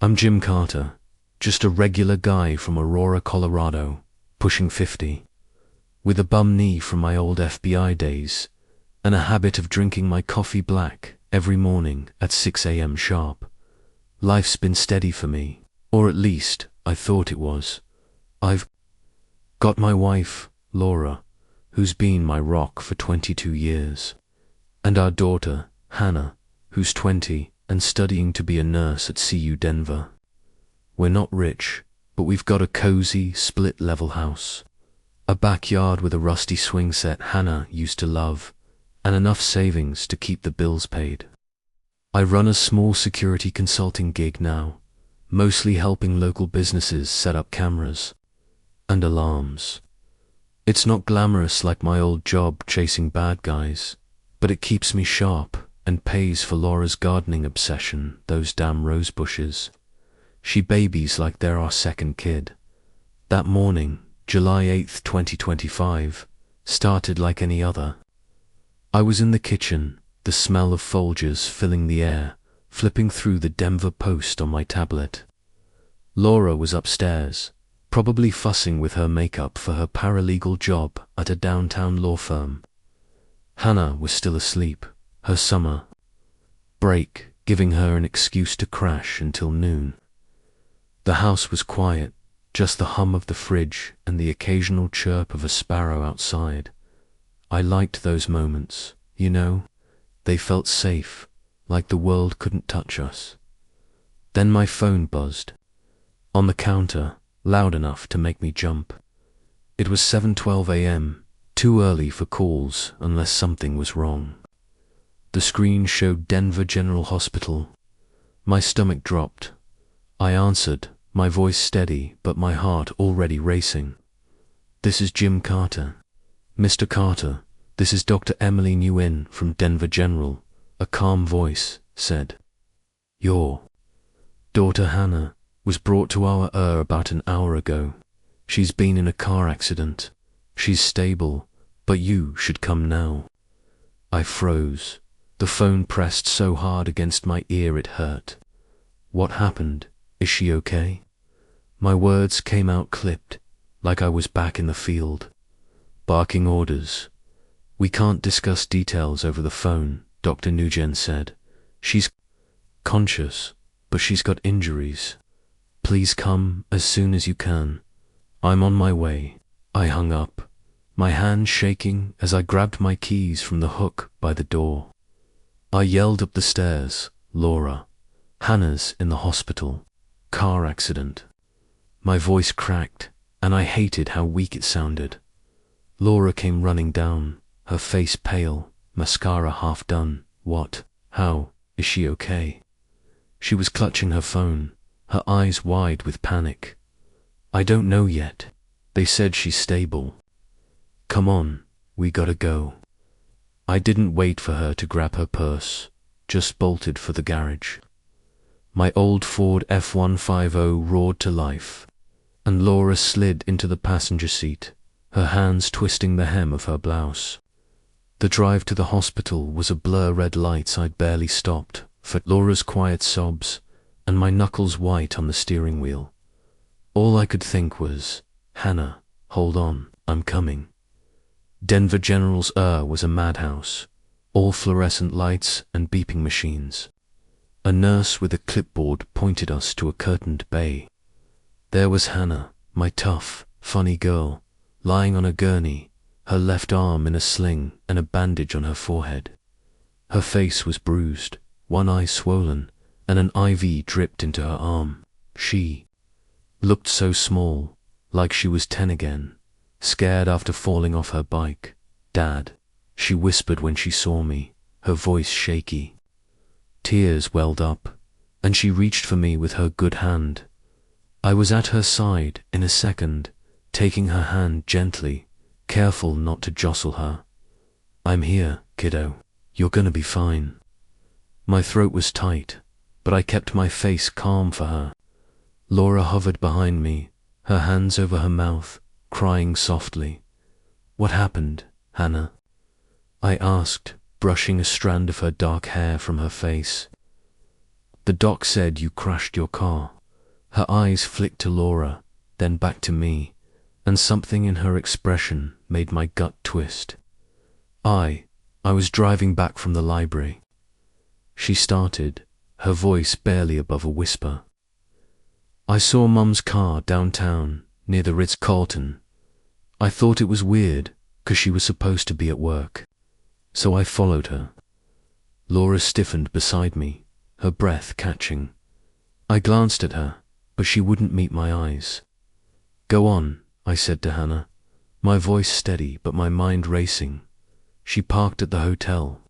I'm Jim Carter, just a regular guy from Aurora, Colorado, pushing 50, with a bum knee from my old FBI days, and a habit of drinking my coffee black every morning at 6 a.m. sharp. Life's been steady for me, or at least I thought it was. I've got my wife, Laura, who's been my rock for 22 years, and our daughter, Hannah, who's 20 and studying to be a nurse at CU Denver. We're not rich, but we've got a cozy, split-level house, a backyard with a rusty swing set Hannah used to love, and enough savings to keep the bills paid. I run a small security consulting gig now, mostly helping local businesses set up cameras and alarms. It's not glamorous like my old job chasing bad guys, but it keeps me sharp and pays for Laura's gardening obsession, those damn rose bushes. She babies like they're our second kid. That morning, July 8th, 2025, started like any other. I was in the kitchen, the smell of Folgers filling the air, flipping through the Denver Post on my tablet. Laura was upstairs, probably fussing with her makeup for her paralegal job at a downtown law firm. Hannah was still asleep, her summer break giving her an excuse to crash until noon. The house was quiet, just the hum of the fridge and the occasional chirp of a sparrow outside. I liked those moments, you know. They felt safe, like the world couldn't touch us. Then my phone buzzed. On the counter, loud enough to make me jump. It was 7:12 a.m., too early for calls unless something was wrong. The screen showed Denver General Hospital. My stomach dropped. I answered, my voice steady but my heart already racing. "This is Jim Carter." "Mr. Carter, this is Dr. Emily Nguyen from Denver General," a calm voice said. "Your daughter Hannah was brought to our about an hour ago. She's been in a car accident. She's stable, but you should come now." I froze. The phone pressed so hard against my ear it hurt. "What happened? Is she okay?" My words came out clipped, like I was back in the field, barking orders. "We can't discuss details over the phone," Dr. Nguyen said. "She's conscious, but she's got injuries. Please come as soon as you can." "I'm on my way." I hung up, my hand shaking as I grabbed my keys from the hook by the door. I yelled up the stairs, "Laura, Hannah's in the hospital. Car accident." My voice cracked, and I hated how weak it sounded. Laura came running down, her face pale, mascara half done. "What? How? Is she okay?" She was clutching her phone, her eyes wide with panic. "I don't know yet. They said she's stable." "Come on, we gotta go." I didn't wait for her to grab her purse, just bolted for the garage. My old Ford F-150 roared to life, and Laura slid into the passenger seat, her hands twisting the hem of her blouse. The drive to the hospital was a blur. Red lights I'd barely stopped for Laura's quiet sobs, and my knuckles white on the steering wheel. All I could think was, "Hannah, hold on, I'm coming." Denver General's was a madhouse, all fluorescent lights and beeping machines. A nurse with a clipboard pointed us to a curtained bay. There was Hannah, my tough, funny girl, lying on a gurney, her left arm in a sling and a bandage on her forehead. Her face was bruised, one eye swollen, and an IV dripped into her arm. She looked so small, like she was 10 again, scared after falling off her bike. "Dad," she whispered when she saw me, her voice shaky. Tears welled up, and she reached for me with her good hand. I was at her side in a second, taking her hand gently, careful not to jostle her. "I'm here, kiddo. You're gonna be fine." My throat was tight, but I kept my face calm for her. Laura hovered behind me, her hands over her mouth, crying softly. "What happened, Hannah?" I asked, brushing a strand of her dark hair from her face. "The doc said you crashed your car." Her eyes flicked to Laura, then back to me, and something in her expression made my gut twist. I was driving back from the library. She started, her voice barely above a whisper. I saw Mum's car downtown, near the Ritz-Carlton. I thought it was weird, 'cause she was supposed to be at work. So I followed her. Laura stiffened beside me, her breath catching. I glanced at her, but she wouldn't meet my eyes. Go on, I said to Hannah, my voice steady but my mind racing. She parked at the hotel.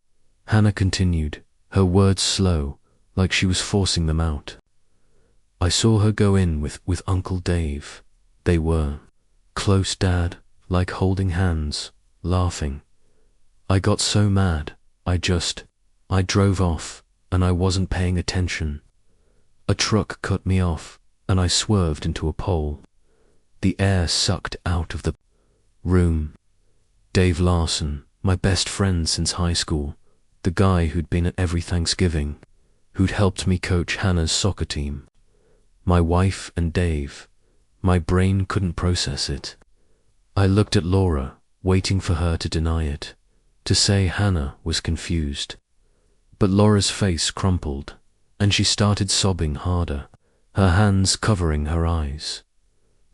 Hannah continued, her words slow, like she was forcing them out. I saw her go in with Uncle Dave. They were close, Dad, like holding hands, laughing. I got so mad, I drove off, and I wasn't paying attention. A truck cut me off, and I swerved into a pole. The air sucked out of the room. Dave Larson, my best friend since high school, the guy who'd been at every Thanksgiving, who'd helped me coach Hannah's soccer team. My wife and Dave. My brain couldn't process it. I looked at Laura, waiting for her to deny it, to say Hannah was confused. But Laura's face crumpled, and she started sobbing harder, her hands covering her eyes.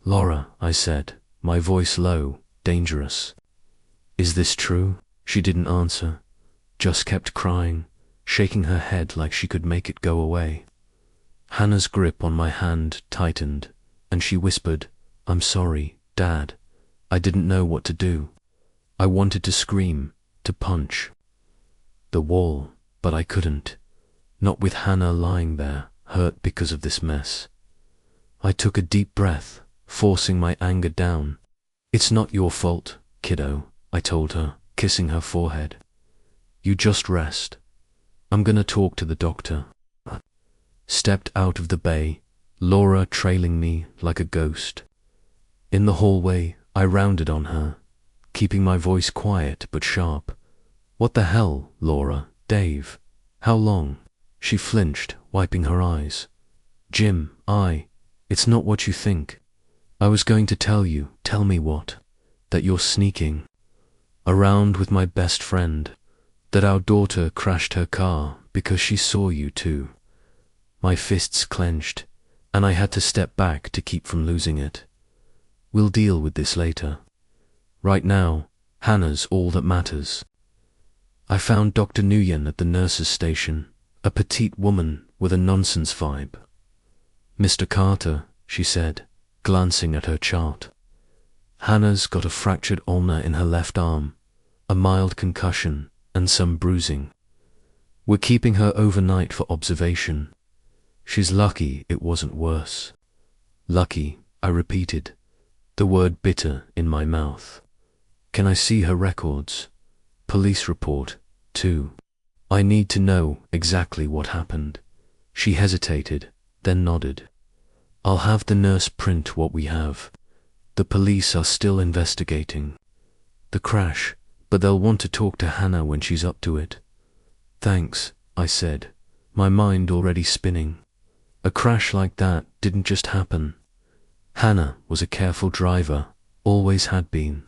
Laura, I said, my voice low, dangerous. Is this true? She didn't answer, just kept crying, shaking her head like she could make it go away. Hannah's grip on my hand tightened, and she whispered, I'm sorry, Dad. I didn't know what to do. I wanted to scream, to punch the wall, but I couldn't. Not with Hannah lying there, hurt because of this mess. I took a deep breath, forcing my anger down. It's not your fault, kiddo, I told her, kissing her forehead. You just rest. I'm gonna talk to the doctor. Stepped out of the bay, Laura trailing me like a ghost. In the hallway, I rounded on her, keeping my voice quiet but sharp. What the hell, Laura? Dave? How long? She flinched, wiping her eyes. Jim, it's not what you think. I was going to tell you, tell me what? That you're sneaking around with my best friend, that our daughter crashed her car because she saw you too. My fists clenched, and I had to step back to keep from losing it. We'll deal with this later. Right now, Hannah's all that matters. I found Dr. Nguyen at the nurse's station, a petite woman with a nonsense vibe. Mr. Carter, she said, glancing at her chart. Hannah's got a fractured ulna in her left arm, a mild concussion, and some bruising. We're keeping her overnight for observation. She's lucky it wasn't worse. Lucky, I repeated, the word bitter in my mouth. Can I see her records? Police report, too. I need to know exactly what happened. She hesitated, then nodded. I'll have the nurse print what we have. The police are still investigating the crash, but they'll want to talk to Hannah when she's up to it. Thanks, I said, my mind already spinning. A crash like that didn't just happen. Hannah was a careful driver, always had been.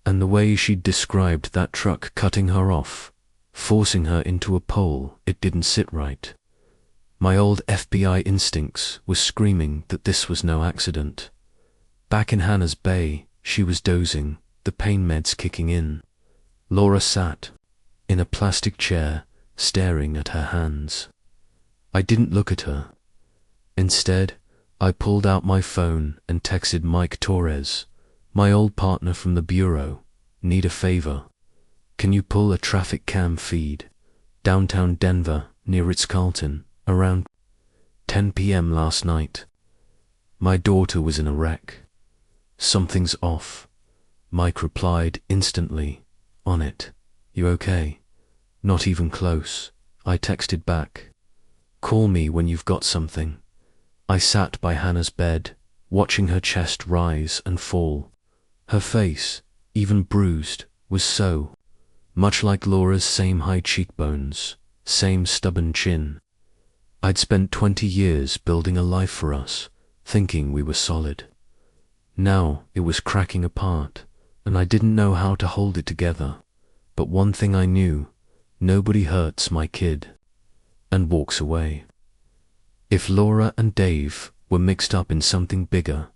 And the way she'd described that truck cutting her off, forcing her into a pole, it didn't sit right. My old FBI instincts were screaming that this was no accident. Back in Hannah's bay, she was dozing, the pain meds kicking in. Laura sat in a plastic chair, staring at her hands. I didn't look at her. Instead, I pulled out my phone and texted Mike Torres, my old partner from the bureau. Need a favor. Can you pull a traffic cam feed? Downtown Denver, near Ritz-Carlton, around 10 p.m. last night. My daughter was in a wreck. Something's off. Mike replied instantly, on it. You okay? Not even close. I texted back. Call me when you've got something. I sat by Hannah's bed, watching her chest rise and fall. Her face, even bruised, was so much like Laura's same high cheekbones, same stubborn chin. I'd spent 20 years building a life for us, thinking we were solid. Now it was cracking apart, and I didn't know how to hold it together. But one thing I knew, nobody hurts my kid and walks away. If Laura and Dave were mixed up in something bigger,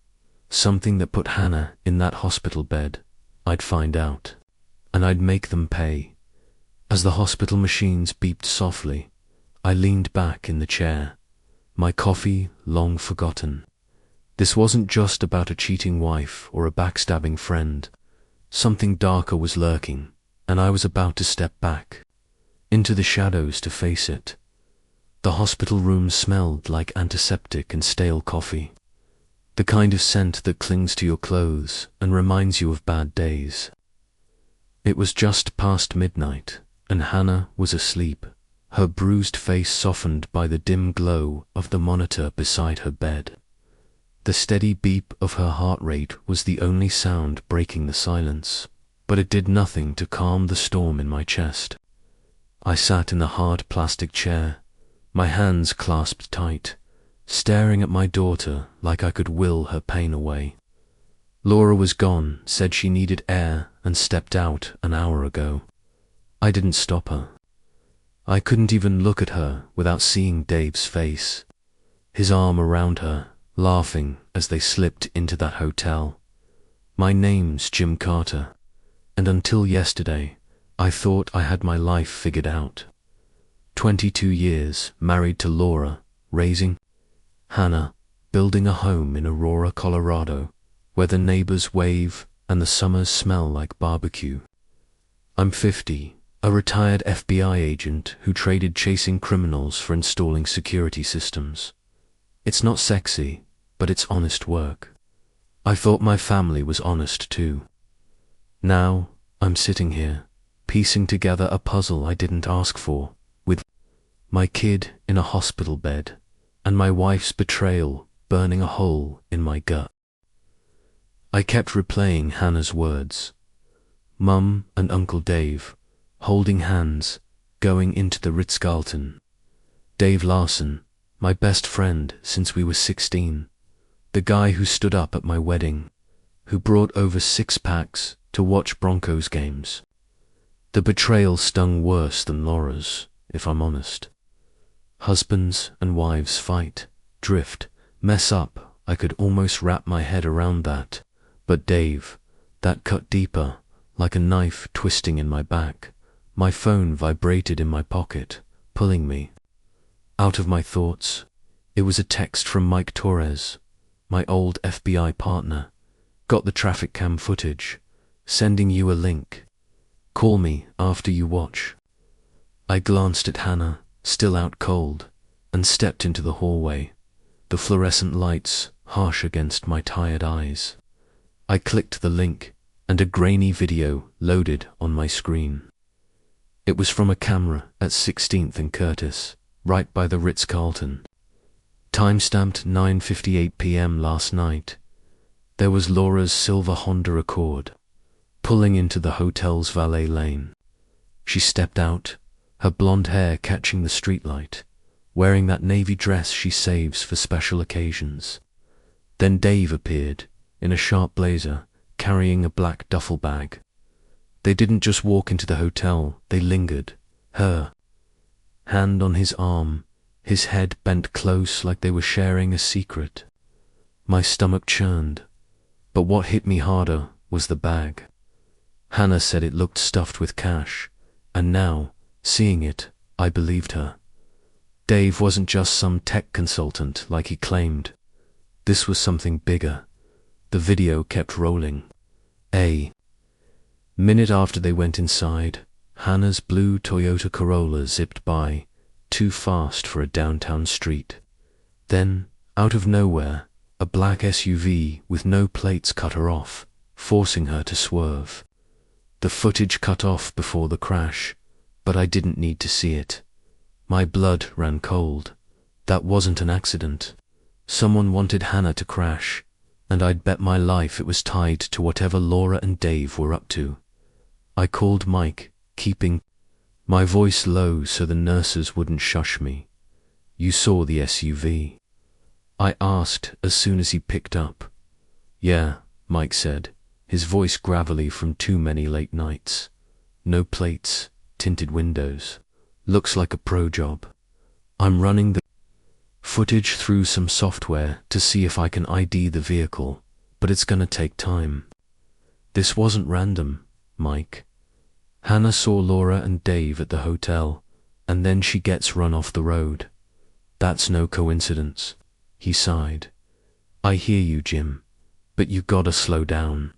something that put Hannah in that hospital bed, I'd find out, and I'd make them pay. As the hospital machines beeped softly, I leaned back in the chair, my coffee long forgotten. This wasn't just about a cheating wife or a backstabbing friend. Something darker was lurking, and I was about to step back into the shadows to face it. The hospital room smelled like antiseptic and stale coffee, the kind of scent that clings to your clothes and reminds you of bad days. It was just past midnight, and Hannah was asleep, her bruised face softened by the dim glow of the monitor beside her bed. The steady beep of her heart rate was the only sound breaking the silence, but it did nothing to calm the storm in my chest. I sat in the hard plastic chair, my hands clasped tight, staring at my daughter like I could will her pain away. Laura was gone, said she needed air, and stepped out an hour ago. I didn't stop her. I couldn't even look at her without seeing Dave's face, his arm around her, laughing as they slipped into that hotel. My name's Jim Carter, and until yesterday, I thought I had my life figured out. 22 years, married to Laura, raising Hannah, building a home in Aurora, Colorado, where the neighbors wave and the summers smell like barbecue. I'm 50, a retired FBI agent who traded chasing criminals for installing security systems. It's not sexy, but it's honest work. I thought my family was honest too. Now, I'm sitting here, piecing together a puzzle I didn't ask for, with my kid in a hospital bed, and my wife's betrayal burning a hole in my gut. I kept replaying Hannah's words. Mum and Uncle Dave, holding hands, going into the Ritz-Carlton. Dave Larson, my best friend since we were 16, the guy who stood up at my wedding, who brought over 6-packs to watch Broncos games. The betrayal stung worse than Laura's, if I'm honest. Husbands and wives fight, drift, mess up. I could almost wrap my head around that. But Dave, that cut deeper, like a knife twisting in my back. My phone vibrated in my pocket, pulling me out of my thoughts. It was a text from Mike Torres, my old FBI partner. Got the traffic cam footage. Sending you a link. Call me after you watch. I glanced at Hannah, still out cold, and stepped into the hallway, the fluorescent lights harsh against my tired eyes. I clicked the link, and a grainy video loaded on my screen. It was from a camera at 16th and Curtis, right by the Ritz-Carlton. Time-stamped 9:58 p.m. last night. There was Laura's silver Honda Accord, pulling into the hotel's valet lane. She stepped out, her blonde hair catching the streetlight, wearing that navy dress she saves for special occasions. Then Dave appeared, in a sharp blazer, carrying a black duffel bag. They didn't just walk into the hotel, they lingered, her hand on his arm, his head bent close like they were sharing a secret. My stomach churned, but what hit me harder was the bag. Hannah said it looked stuffed with cash, and now, seeing it, I believed her. Dave wasn't just some tech consultant like he claimed. This was something bigger. The video kept rolling. A minute after they went inside, Hannah's blue Toyota Corolla zipped by, too fast for a downtown street. Then, out of nowhere, a black SUV with no plates cut her off, forcing her to swerve. The footage cut off before the crash, but I didn't need to see it. My blood ran cold. That wasn't an accident. Someone wanted Hannah to crash, and I'd bet my life it was tied to whatever Laura and Dave were up to. I called Mike, keeping my voice low so the nurses wouldn't shush me. You saw the SUV. I asked as soon as he picked up. Yeah, Mike said, his voice gravelly from too many late nights. No plates, tinted windows. Looks like a pro job. I'm running the footage through some software to see if I can ID the vehicle, but it's gonna take time. This wasn't random, Mike. Hannah saw Laura and Dave at the hotel, and then she gets run off the road. That's no coincidence. He sighed. I hear you, Jim, but you gotta slow down.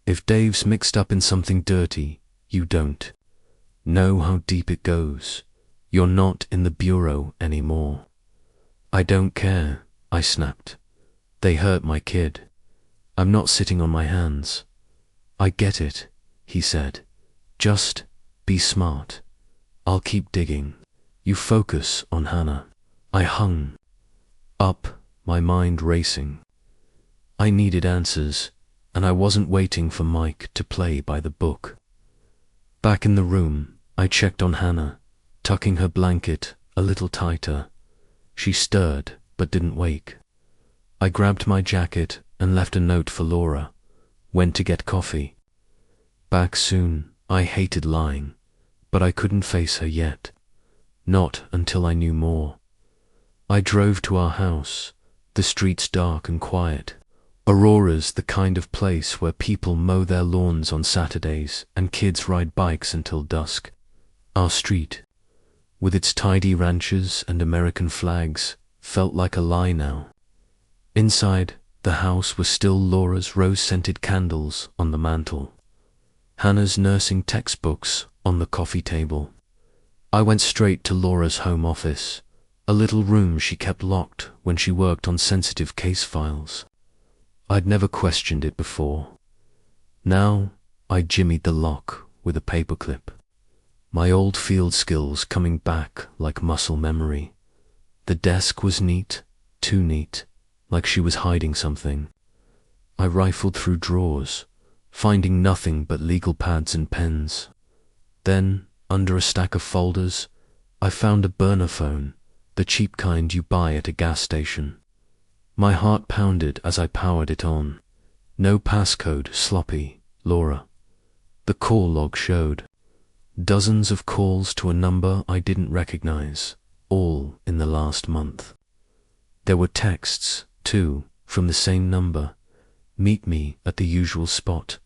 If Dave's mixed up in something dirty, you don't know how deep it goes. You're not in the bureau anymore. I don't care, I snapped. They hurt my kid. I'm not sitting on my hands. I get it, he said. Just be smart. I'll keep digging. You focus on Hannah. I hung up, my mind racing. I needed answers, and I wasn't waiting for Mike to play by the book. Back in the room, I checked on Hannah, tucking her blanket a little tighter. She stirred, but didn't wake. I grabbed my jacket and left a note for Laura. Went to get coffee. Back soon. I hated lying, but I couldn't face her yet. Not until I knew more. I drove to our house, the streets dark and quiet. Aurora's the kind of place where people mow their lawns on Saturdays and kids ride bikes until dusk. Our street, with its tidy ranches and American flags, felt like a lie now. Inside, the house was still Laura's rose-scented candles on the mantel. Hannah's nursing textbooks on the coffee table. I went straight to Laura's home office, a little room she kept locked when she worked on sensitive case files. I'd never questioned it before. Now, I jimmied the lock with a paperclip. My old field skills coming back like muscle memory. The desk was neat, too neat, like she was hiding something. I rifled through drawers, finding nothing but legal pads and pens. Then, under a stack of folders, I found a burner phone, the cheap kind you buy at a gas station. My heart pounded as I powered it on. No passcode, sloppy, Laura. The call log showed dozens of calls to a number I didn't recognize, all in the last month. There were texts, too, from the same number. Meet me at the usual spot.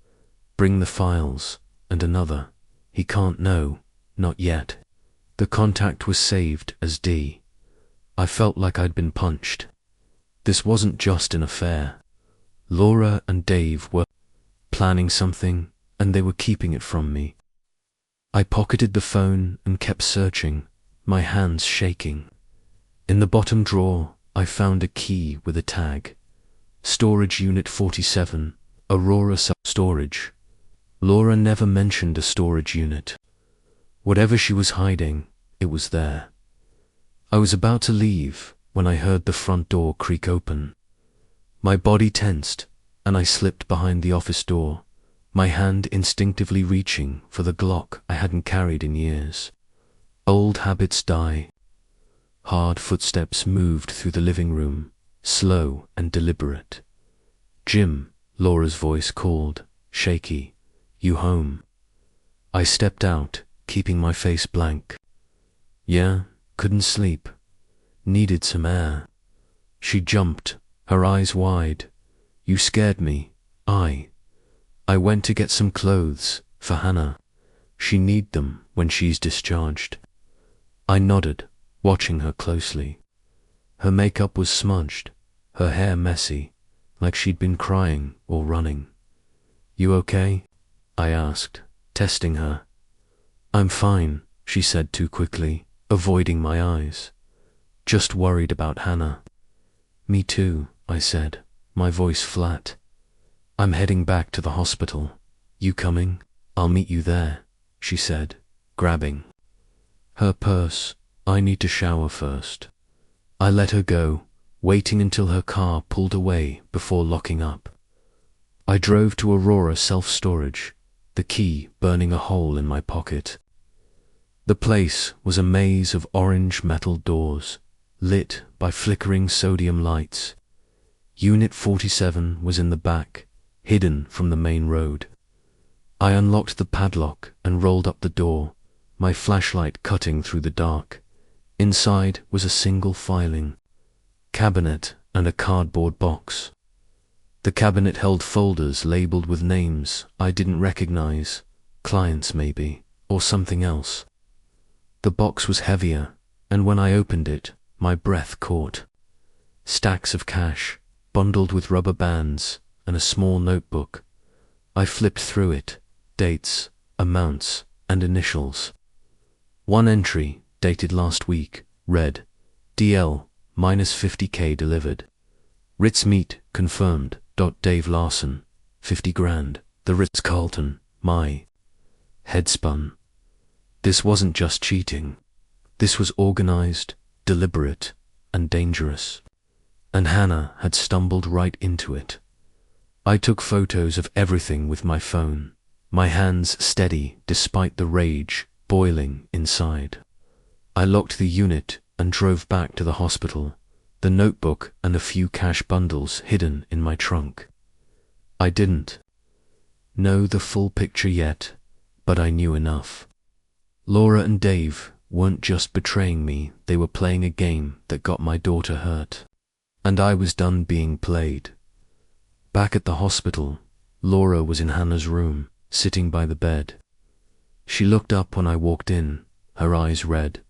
Bring the files, and another. He can't know, not yet. The contact was saved as D. I felt like I'd been punched. This wasn't just an affair. Laura and Dave were planning something, and they were keeping it from me. I pocketed the phone and kept searching, my hands shaking. In the bottom drawer, I found a key with a tag. Storage Unit 47, Aurora Storage. Laura never mentioned a storage unit. Whatever she was hiding, it was there. I was about to leave when I heard the front door creak open. My body tensed, and I slipped behind the office door, my hand instinctively reaching for the Glock I hadn't carried in years. Old habits die. Hard footsteps moved through the living room, slow and deliberate. Jim, Laura's voice called, shaky. You home? I stepped out, keeping my face blank. Yeah, couldn't sleep. Needed some air. She jumped, her eyes wide. You scared me. I went to get some clothes for Hannah. She need them when she's discharged. I nodded, watching her closely. Her makeup was smudged, her hair messy, like she'd been crying or running. You okay? I asked, testing her. I'm fine, she said too quickly, avoiding my eyes. Just worried about Hannah. Me too, I said, my voice flat. I'm heading back to the hospital. You coming? I'll meet you there, she said, grabbing her purse. I need to shower first. I let her go, waiting until her car pulled away before locking up. I drove to Aurora Self-Storage, the key burning a hole in my pocket. The place was a maze of orange metal doors, lit by flickering sodium lights. Unit 47 was in the back, hidden from the main road. I unlocked the padlock and rolled up the door, my flashlight cutting through the dark. Inside was a single filing cabinet and a cardboard box. The cabinet held folders labeled with names I didn't recognize, clients maybe, or something else. The box was heavier, and when I opened it, my breath caught. Stacks of cash, bundled with rubber bands, and a small notebook. I flipped through it, dates, amounts, and initials. One entry, dated last week, read, DL, -50K delivered. Ritz meet, confirmed. Dave Larson, 50 grand, the Ritz-Carlton. My head spun. This wasn't just cheating. This was organized, deliberate, and dangerous. And Hannah had stumbled right into it. I took photos of everything with my phone, my hands steady despite the rage boiling inside. I locked the unit and drove back to the hospital, the notebook and a few cash bundles hidden in my trunk. I didn't know the full picture yet, but I knew enough. Laura and Dave weren't just betraying me, they were playing a game that got my daughter hurt. And I was done being played. Back at the hospital, Laura was in Hannah's room, sitting by the bed. She looked up when I walked in, her eyes red.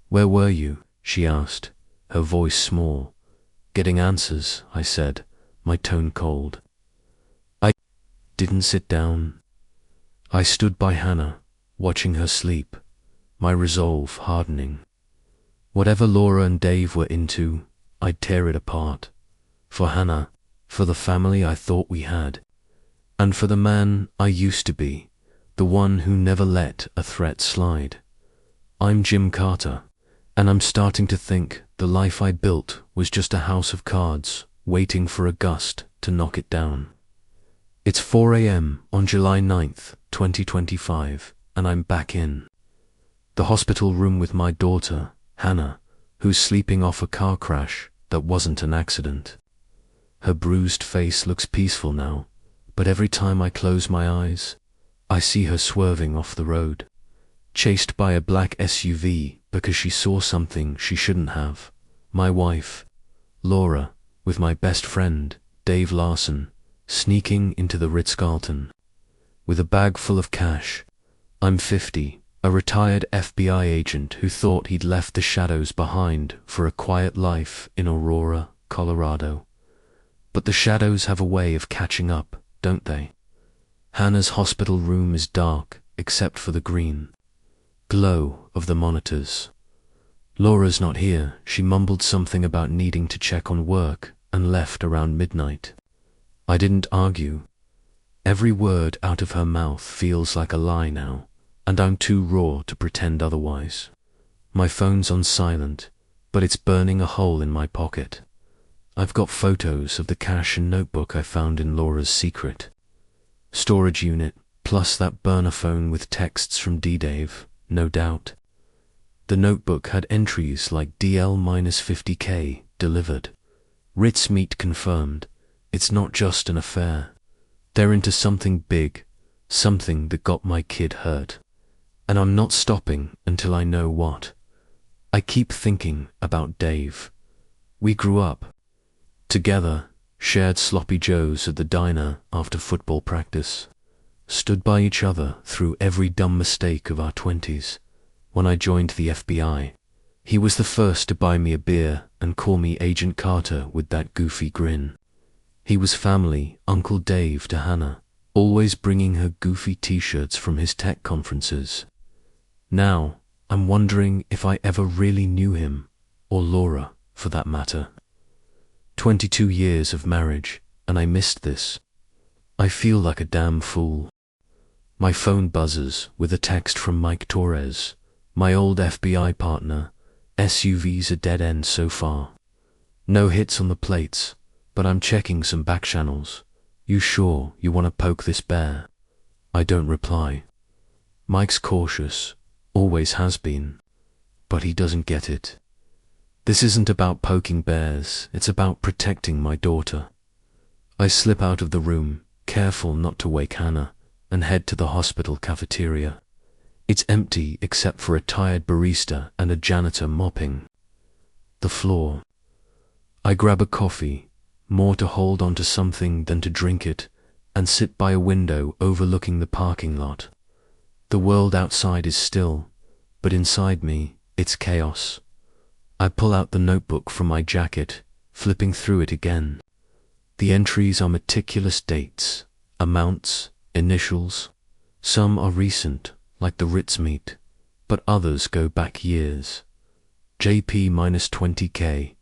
"Where were you?" she asked, her voice small. "Getting answers," I said, my tone cold. I didn't sit down. I stood by Hannah, watching her sleep, my resolve hardening. Whatever Laura and Dave were into, I'd tear it apart. For Hannah, for the family I thought we had, and for the man I used to be, the one who never let a threat slide. I'm Jim Carter, and I'm starting to think the life I built was just a house of cards, waiting for a gust to knock it down. It's 4 a.m. on July 9th, 2025, and I'm back in the hospital room with my daughter, Hannah, who's sleeping off a car crash that wasn't an accident. Her bruised face looks peaceful now, but every time I close my eyes, I see her swerving off the road, chased by a black SUV because she saw something she shouldn't have. My wife, Laura, with my best friend, Dave Larson, sneaking into the Ritz-Carlton with a bag full of cash. I'm 50, a retired FBI agent who thought he'd left the shadows behind for a quiet life in Aurora, Colorado. But the shadows have a way of catching up, don't they? Hannah's hospital room is dark except for the green glow of the monitors. Laura's not here. She mumbled something about needing to check on work and left around midnight. I didn't argue. Every word out of her mouth feels like a lie now, and I'm too raw to pretend otherwise. My phone's on silent, but it's burning a hole in my pocket. I've got photos of the cash and notebook I found in Laura's secret storage unit, plus that burner phone with texts from D-Dave, no doubt. The notebook had entries like DL-50K delivered. Ritz meet confirmed. It's not just an affair. They're into something big, something that got my kid hurt. And I'm not stopping until I know what. I keep thinking about Dave. We grew up together, shared sloppy joes at the diner after football practice, stood by each other through every dumb mistake of our 20s. When I joined the FBI, he was the first to buy me a beer and call me Agent Carter with that goofy grin. He was family, Uncle Dave to Hannah, always bringing her goofy t-shirts from his tech conferences. Now, I'm wondering if I ever really knew him, or Laura, for that matter. 22 years of marriage, and I missed this. I feel like a damn fool. My phone buzzes with a text from Mike Torres, my old FBI partner. SUV's a dead end so far. No hits on the plates, but I'm checking some back channels. You sure you want to poke this bear? I don't reply. Mike's cautious, always has been, but he doesn't get it. This isn't about poking bears, it's about protecting my daughter. I slip out of the room, careful not to wake Hannah, and head to the hospital cafeteria. It's empty except for a tired barista and a janitor mopping the floor. I grab a coffee, more to hold onto something than to drink it, and sit by a window overlooking the parking lot. The world outside is still, but inside me, it's chaos. I pull out the notebook from my jacket, flipping through it again. The entries are meticulous dates, amounts, initials. Some are recent, like the Ritz meet, but others go back years. JP minus 20K,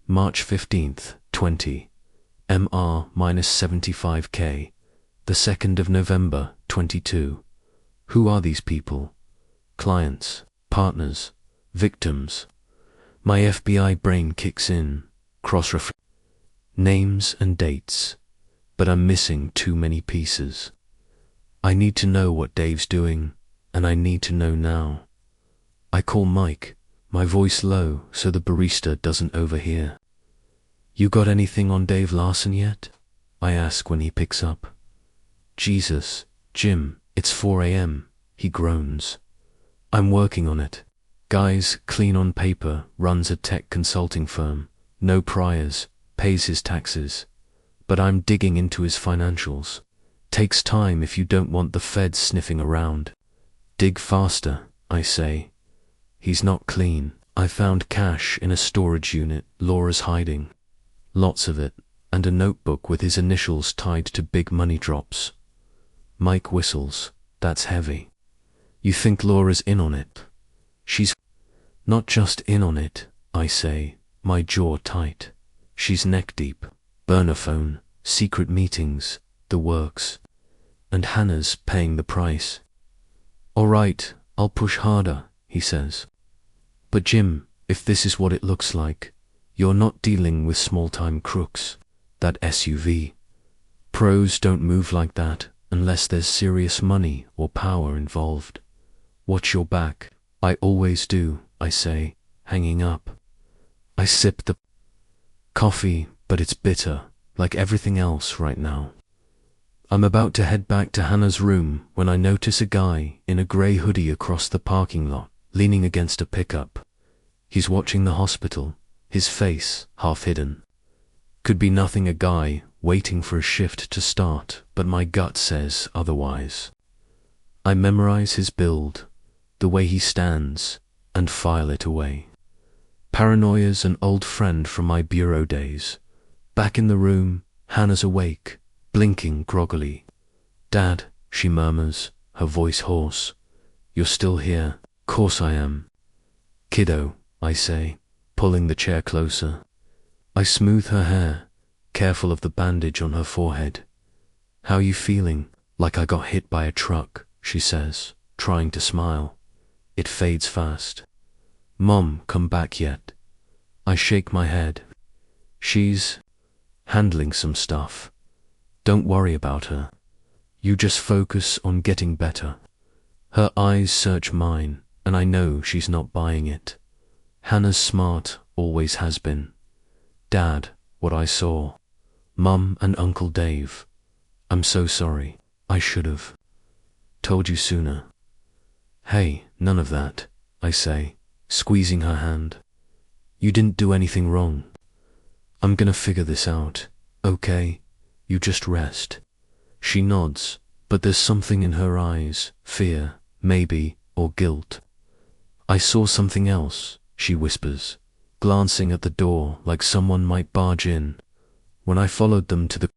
March 15th, 20. MR minus 75K, the 2nd of November, 22. Who are these people? Clients, partners, victims. My FBI brain kicks in, cross-reference. Names and dates, but I'm missing too many pieces. I need to know what Dave's doing, and I need to know now. I call Mike, my voice low so the barista doesn't overhear. You got anything on Dave Larson yet? I ask when he picks up. Jesus, Jim, it's 4 a.m., he groans. I'm working on it. Guy's clean on paper, runs a tech consulting firm, no priors, pays his taxes. But I'm digging into his financials. Takes time if you don't want the feds sniffing around. Dig faster, I say. He's not clean. I found cash in a storage unit Laura's hiding. Lots of it, and a notebook with his initials tied to big money drops. Mike whistles. That's heavy. You think Laura's in on it? She's not just in on it, I say, my jaw tight. She's neck deep. Burner phone, secret meetings, the works. And Hannah's paying the price. All right, I'll push harder, he says. But Jim, if this is what it looks like, you're not dealing with small-time crooks. That SUV. Pros don't move like that unless there's serious money or power involved. Watch your back. I always do, I say, hanging up. I sip the coffee, but it's bitter, like everything else right now. I'm about to head back to Hannah's room when I notice a guy in a grey hoodie across the parking lot, leaning against a pickup. He's watching the hospital, his face half hidden. Could be nothing, a guy waiting for a shift to start, but my gut says otherwise. I memorize his build, the way he stands, and file it away. Paranoia's an old friend from my bureau days. Back in the room, Hannah's awake, blinking groggily. Dad, she murmurs, her voice hoarse. You're still here. Course I am. Kiddo, I say, pulling the chair closer. I smooth her hair, careful of the bandage on her forehead. How you feeling? Like I got hit by a truck, she says, trying to smile. It fades fast. Mom come back yet? I shake my head. She's handling some stuff. Don't worry about her. You just focus on getting better. Her eyes search mine, and I know she's not buying it. Hannah's smart, always has been. Dad, what I saw. Mum and Uncle Dave. I'm so sorry. I should've told you sooner. Hey, none of that, I say, squeezing her hand. You didn't do anything wrong. I'm gonna figure this out, okay? You just rest. She nods, but there's something in her eyes, fear, maybe, or guilt. I saw something else, she whispers, glancing at the door like someone might barge in. When I followed them to the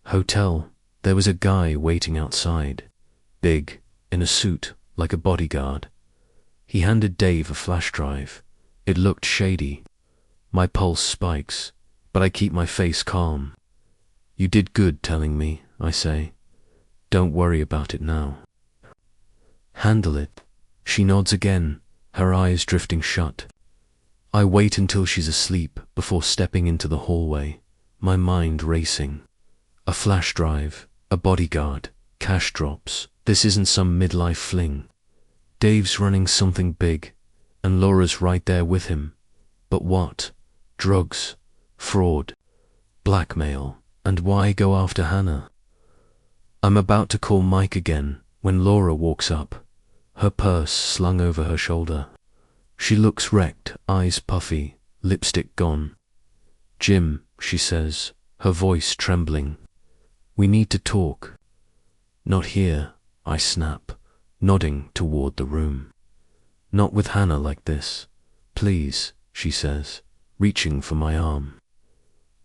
hotel, there was a guy waiting outside, big, in a suit, like a bodyguard. He handed Dave a flash drive. It looked shady. My pulse spikes, but I keep my face calm. You did good telling me, I say. Don't worry about it now. Handle it. She nods again, her eyes drifting shut. I wait until she's asleep before stepping into the hallway, my mind racing. A flash drive, a bodyguard, cash drops. This isn't some midlife fling. Dave's running something big, and Laura's right there with him. But what? Drugs, fraud, blackmail, and why go after Hannah? I'm about to call Mike again when Laura walks up, her purse slung over her shoulder. She looks wrecked, eyes puffy, lipstick gone. "Jim," she says, her voice trembling. "We need to talk." "Not here," I snap, nodding toward the room. "Not with Hannah like this. Please," she says, reaching for my arm.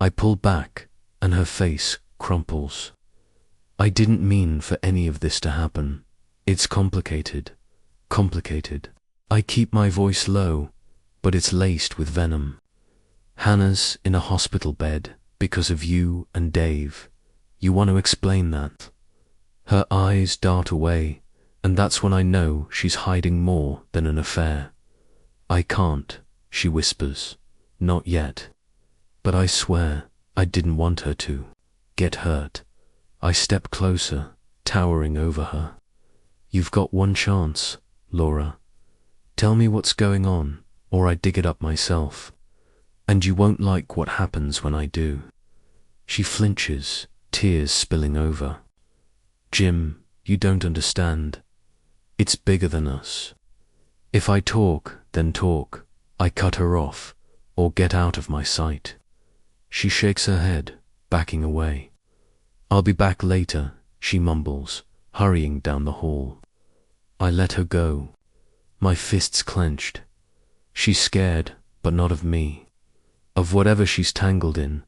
I pull back, and her face crumples. "I didn't mean for any of this to happen. It's complicated. Complicated." I keep my voice low, but it's laced with venom. "Hannah's in a hospital bed because of you and Dave. You want to explain that?" Her eyes dart away, and that's when I know she's hiding more than an affair. "I can't," she whispers. "Not yet." But I swear I didn't want her to get hurt. I step closer, towering over her. "You've got one chance, Laura. Tell me what's going on, or I dig it up myself. And you won't like what happens when I do." She flinches, tears spilling over. "Jim, you don't understand. It's bigger than us. If I talk, then talk. I cut her off, or get out of my sight." She shakes her head, backing away. "I'll be back later," she mumbles, hurrying down the hall. I let her go, my fists clenched. She's scared, but not of me. Of whatever she's tangled in.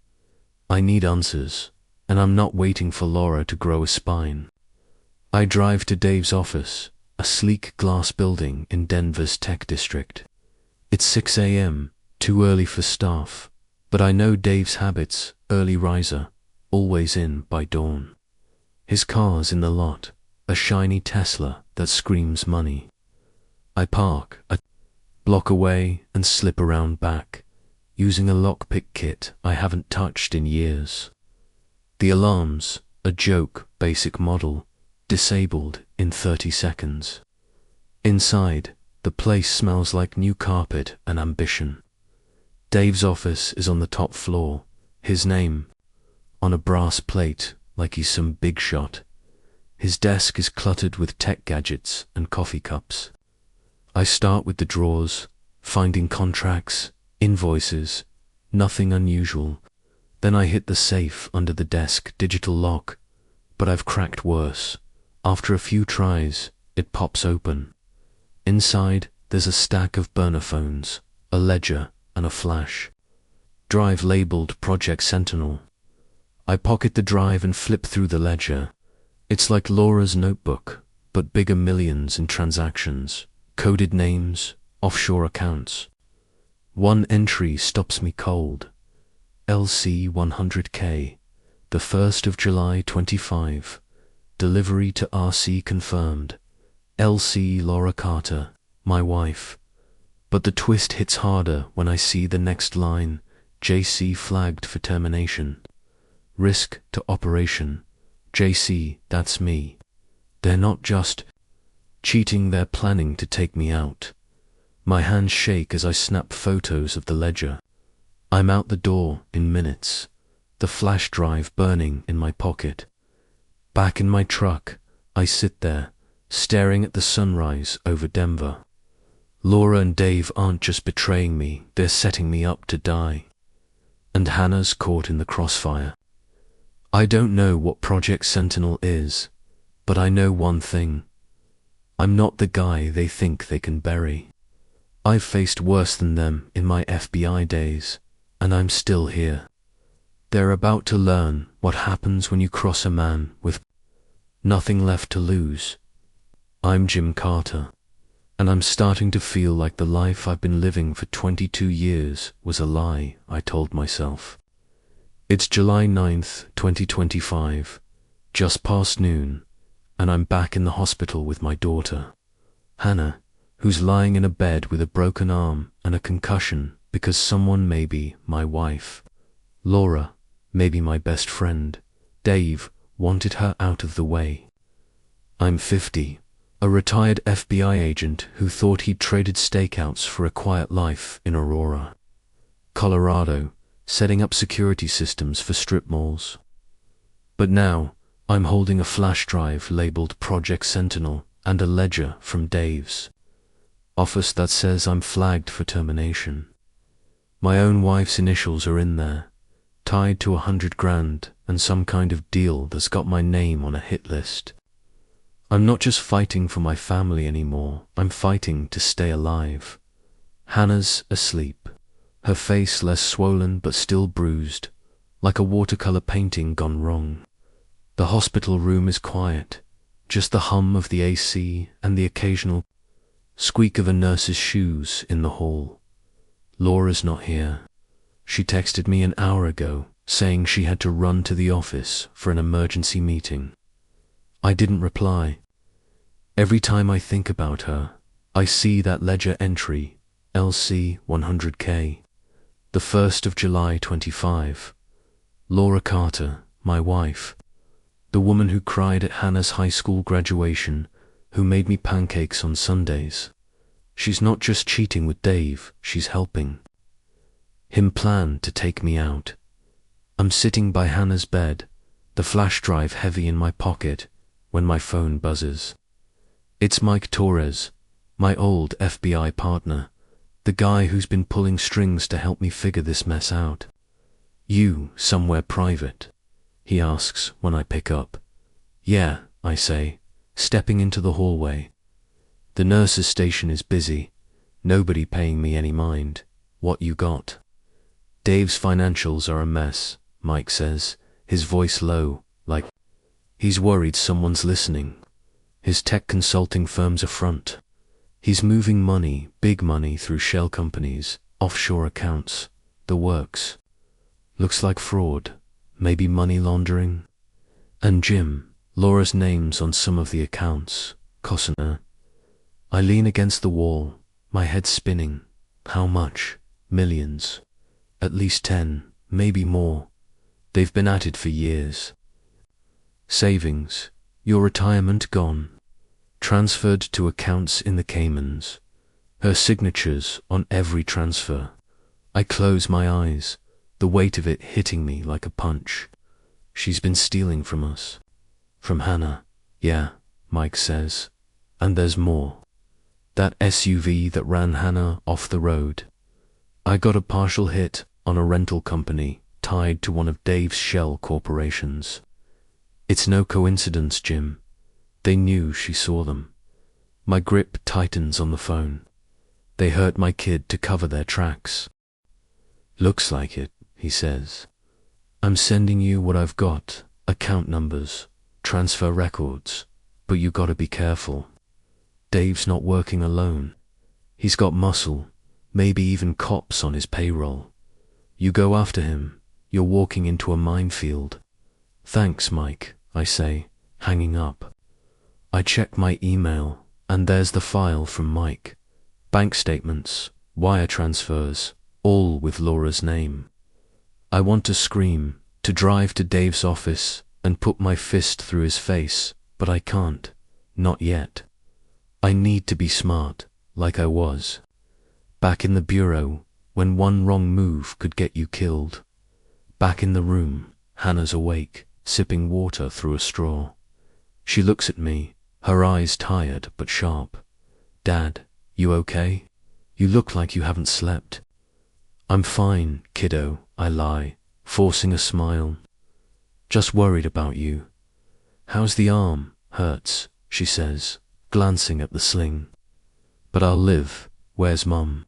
I need answers, and I'm not waiting for Laura to grow a spine. I drive to Dave's office, a sleek glass building in Denver's tech district. It's 6 a.m., too early for staff, but I know Dave's habits, early riser, always in by dawn. His car's in the lot, a shiny Tesla that screams money. I park a block away and slip around back, using a lockpick kit I haven't touched in years. The alarm's a joke, basic model, disabled in 30 seconds. Inside, the place smells like new carpet and ambition. Dave's office is on the top floor, his name on a brass plate like he's some big shot. His desk is cluttered with tech gadgets and coffee cups. I start with the drawers, finding contracts, invoices, nothing unusual. Then I hit the safe under the desk digital lock, but I've cracked worse. After a few tries, it pops open. Inside, there's a stack of burner phones, a ledger, and a flash drive labeled Project Sentinel. I pocket the drive and flip through the ledger. It's like Laura's notebook, but bigger, millions in transactions, coded names, offshore accounts. One entry stops me cold. LC 100K, the 1st of July 25. Delivery to RC confirmed. LC Laura Carter, my wife. But the twist hits harder when I see the next line, JC flagged for termination. Risk to operation. JC, that's me. They're not just cheating, they're planning to take me out. My hands shake as I snap photos of the ledger. I'm out the door in minutes, the flash drive burning in my pocket. Back in my truck, I sit there, staring at the sunrise over Denver. Laura and Dave aren't just betraying me, they're setting me up to die. And Hannah's caught in the crossfire. I don't know what Project Sentinel is, but I know one thing. I'm not the guy they think they can bury. I've faced worse than them in my FBI days, and I'm still here. They're about to learn what happens when you cross a man with nothing left to lose. I'm Jim Carter, and I'm starting to feel like the life I've been living for 22 years was a lie, I told myself. It's July 9th, 2025, just past noon, and I'm back in the hospital with my daughter, Hannah, who's lying in a bed with a broken arm and a concussion because someone, maybe my wife, Laura, maybe my best friend, Dave, wanted her out of the way. I'm 50, a retired FBI agent who thought he'd traded stakeouts for a quiet life in Aurora. Colorado, setting up security systems for strip malls. But now, I'm holding a flash drive labeled Project Sentinel and a ledger from Dave's office that says I'm flagged for termination. My own wife's initials are in there, tied to $100,000 and some kind of deal that's got my name on a hit list. I'm not just fighting for my family anymore, I'm fighting to stay alive. Hannah's asleep, her face less swollen but still bruised, like a watercolor painting gone wrong. The hospital room is quiet, just the hum of the AC and the occasional squeak of a nurse's shoes in the hall. Laura's not here. She texted me an hour ago, saying she had to run to the office for an emergency meeting. I didn't reply. Every time I think about her, I see that ledger entry, LC 100K, the 1st of July 25. Laura Carter, my wife, the woman who cried at Hannah's high school graduation, who made me pancakes on Sundays. She's not just cheating with Dave, she's helping him plan to take me out. I'm sitting by Hannah's bed, the flash drive heavy in my pocket, when my phone buzzes. It's Mike Torres, my old FBI partner, the guy who's been pulling strings to help me figure this mess out. You somewhere private? He asks when I pick up. Yeah, I say, stepping into the hallway. The nurse's station is busy, nobody paying me any mind. What you got? Dave's financials are a mess, Mike says, his voice low, like he's worried someone's listening. His tech consulting firm's a front. He's moving money, big money, through shell companies, offshore accounts, the works. Looks like fraud, maybe money laundering. And Jim, Laura's name's on some of the accounts. Costner. I lean against the wall, my head spinning. How much? Millions. At least 10, maybe more. They've been at it for years. Savings, your retirement gone. Transferred to accounts in the Caymans. Her signatures on every transfer. I close my eyes, the weight of it hitting me like a punch. She's been stealing from us. From Hannah, yeah, Mike says. And there's more. That SUV that ran Hannah off the road. I got a partial hit on a rental company tied to one of Dave's shell corporations. It's no coincidence, Jim. They knew she saw them. My grip tightens on the phone. They hurt my kid to cover their tracks. Looks like it, he says. I'm sending you what I've got, account numbers, transfer records, but you gotta be careful. Dave's not working alone. He's got muscle, maybe even cops on his payroll. You go after him, you're walking into a minefield. Thanks, Mike, I say, hanging up. I check my email, and there's the file from Mike. Bank statements, wire transfers, all with Laura's name. I want to scream, to drive to Dave's office and put my fist through his face, but I can't. Not yet. I need to be smart, like I was. Back in the bureau, when one wrong move could get you killed. Back in the room, Hannah's awake, sipping water through a straw. She looks at me, her eyes tired but sharp. Dad, you okay? You look like you haven't slept. I'm fine, kiddo, I lie, forcing a smile. Just worried about you. How's the arm? Hurts, she says, glancing at the sling. But I'll live. Where's Mum?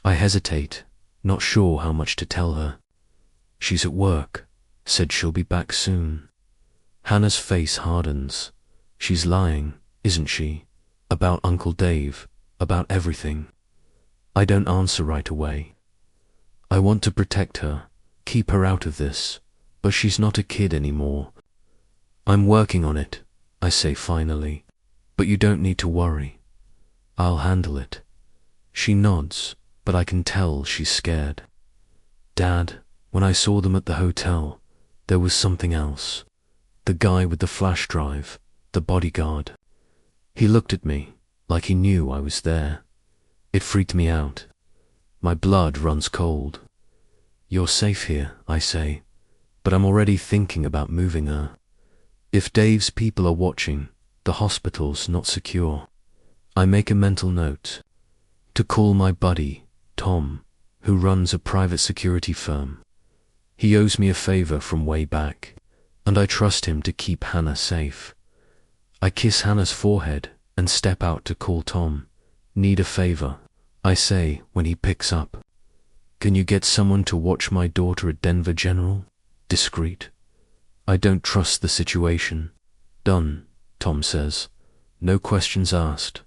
I hesitate, not sure how much to tell her. She's at work, said she'll be back soon. Hannah's face hardens. She's lying, isn't she? About Uncle Dave, about everything. I don't answer right away. I want to protect her, keep her out of this, but she's not a kid anymore. I'm working on it, I say finally, but you don't need to worry. I'll handle it. She nods, but I can tell she's scared. Dad, when I saw them at the hotel, there was something else. The guy with the flash drive, the bodyguard. He looked at me, like he knew I was there. It freaked me out. My blood runs cold. You're safe here, I say, but I'm already thinking about moving her. If Dave's people are watching, the hospital's not secure. I make a mental note to call my buddy, Tom, who runs a private security firm. He owes me a favor from way back, and I trust him to keep Hannah safe. I kiss Hannah's forehead and step out to call Tom. Need a favor, I say when he picks up. Can you get someone to watch my daughter at Denver General? Discreet. I don't trust the situation. Done, Tom says. No questions asked.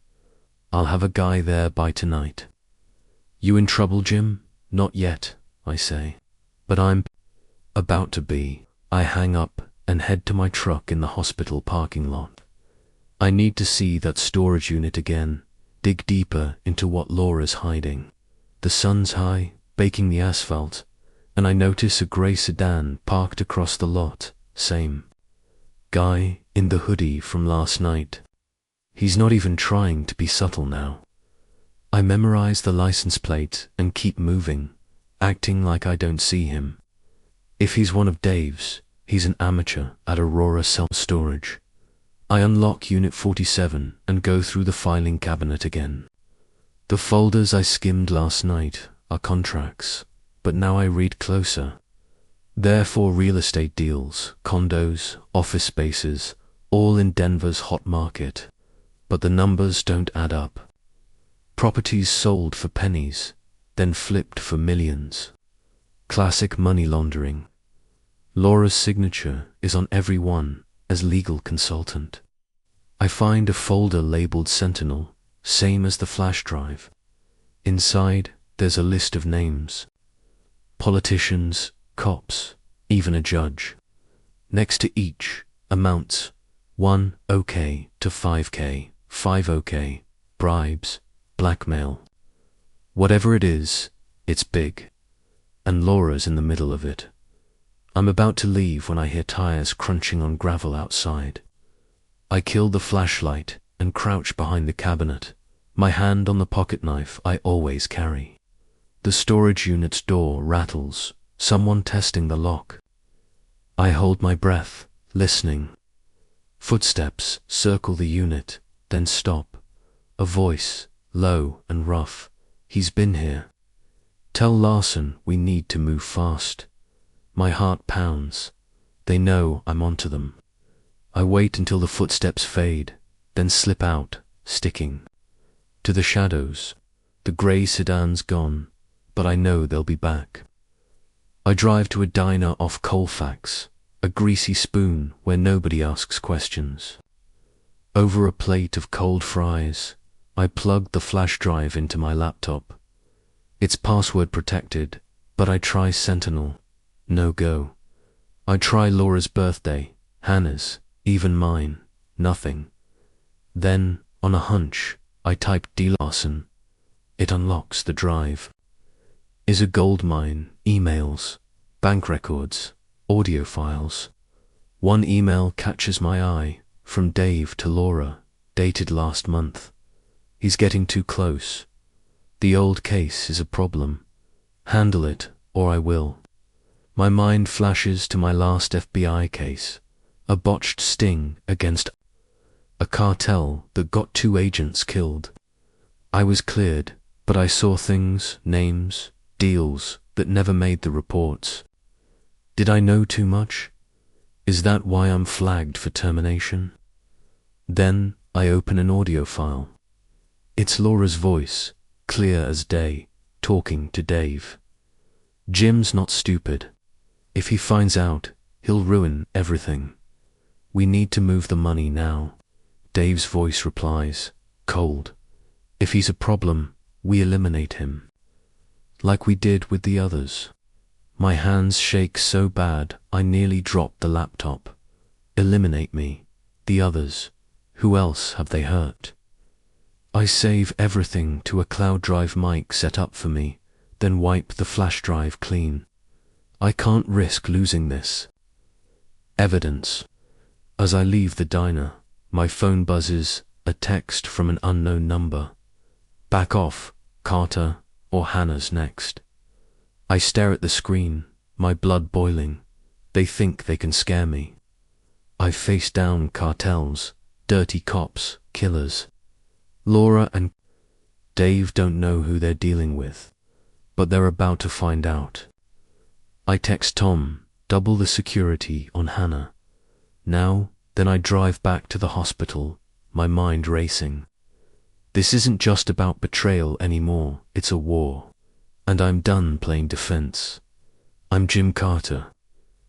I'll have a guy there by tonight. You in trouble, Jim? Not yet, I say. But I'm about to be. I hang up and head to my truck in the hospital parking lot. I need to see that storage unit again, dig deeper into what Laura's hiding. The sun's high, baking the asphalt, and I notice a grey sedan parked across the lot. Same guy in the hoodie from last night. He's not even trying to be subtle now. I memorize the license plate and keep moving, acting like I don't see him. If he's one of Dave's, he's an amateur at Aurora Self-Storage. I unlock Unit 47 and go through the filing cabinet again. The folders I skimmed last night are contracts, but now I read closer. They're for real estate deals, condos, office spaces, all in Denver's hot market. But the numbers don't add up. Properties sold for pennies, then flipped for millions. Classic money laundering. Laura's signature is on every one as legal consultant. I find a folder labeled Sentinel, same as the flash drive. Inside, there's a list of names. Politicians, cops, even a judge. Next to each, amounts 1 OK to 5K, 5 OK, bribes, blackmail. Whatever it is, it's big. And Laura's in the middle of it. I'm about to leave when I hear tires crunching on gravel outside. I kill the flashlight and crouch behind the cabinet, my hand on the pocket knife I always carry. The storage unit's door rattles, someone testing the lock. I hold my breath, listening. Footsteps circle the unit, then stop. A voice, low and rough. He's been here. Tell Larson we need to move fast. My heart pounds. They know I'm onto them. I wait until the footsteps fade, then slip out, sticking to the shadows. The grey sedan's gone, but I know they'll be back. I drive to a diner off Colfax, a greasy spoon where nobody asks questions. Over a plate of cold fries, I plug the flash drive into my laptop. It's password protected, but I try Sentinel. No go. I try Laura's birthday, Hannah's, even mine. Nothing. Then, on a hunch, I type D. Larson. It unlocks the drive. Is a gold mine, emails, bank records, audio files. One email catches my eye, from Dave to Laura, dated last month. He's getting too close. The old case is a problem. Handle it, or I will. My mind flashes to my last FBI case, a botched sting against a cartel that got 2 agents killed. I was cleared, but I saw things, names, deals that never made the reports. Did I know too much? Is that why I'm flagged for termination? Then I open an audio file. It's Laura's voice, clear as day, talking to Dave. Jim's not stupid. If he finds out, he'll ruin everything. We need to move the money now. Dave's voice replies, cold. If he's a problem, we eliminate him. Like we did with the others. My hands shake so bad I nearly drop the laptop. Eliminate me. The others. Who else have they hurt? I save everything to a cloud drive mic set up for me, then wipe the flash drive clean. I can't risk losing this. Evidence. As I leave the diner, my phone buzzes, a text from an unknown number. Back off, Carter. or Hannah's next. I stare at the screen, my blood boiling. They think they can scare me. I've faced down cartels, dirty cops, killers. Laura and Dave don't know who they're dealing with, but they're about to find out. I text Tom, double the security on Hannah. Now, then I drive back to the hospital, my mind racing. This isn't just about betrayal anymore, it's a war. And I'm done playing defense. I'm Jim Carter,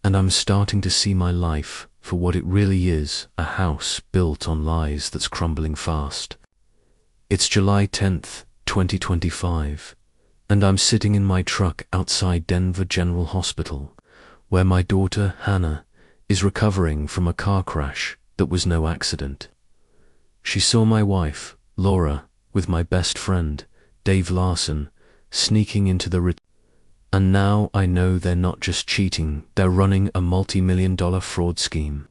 and I'm starting to see my life for what it really is, a house built on lies that's crumbling fast. It's July 10th, 2025, and I'm sitting in my truck outside Denver General Hospital, where my daughter, Hannah, is recovering from a car crash that was no accident. She saw my wife, Laura, with my best friend, Dave Larson, sneaking into the and now I know they're not just cheating, they're running a multi-million-dollar fraud scheme.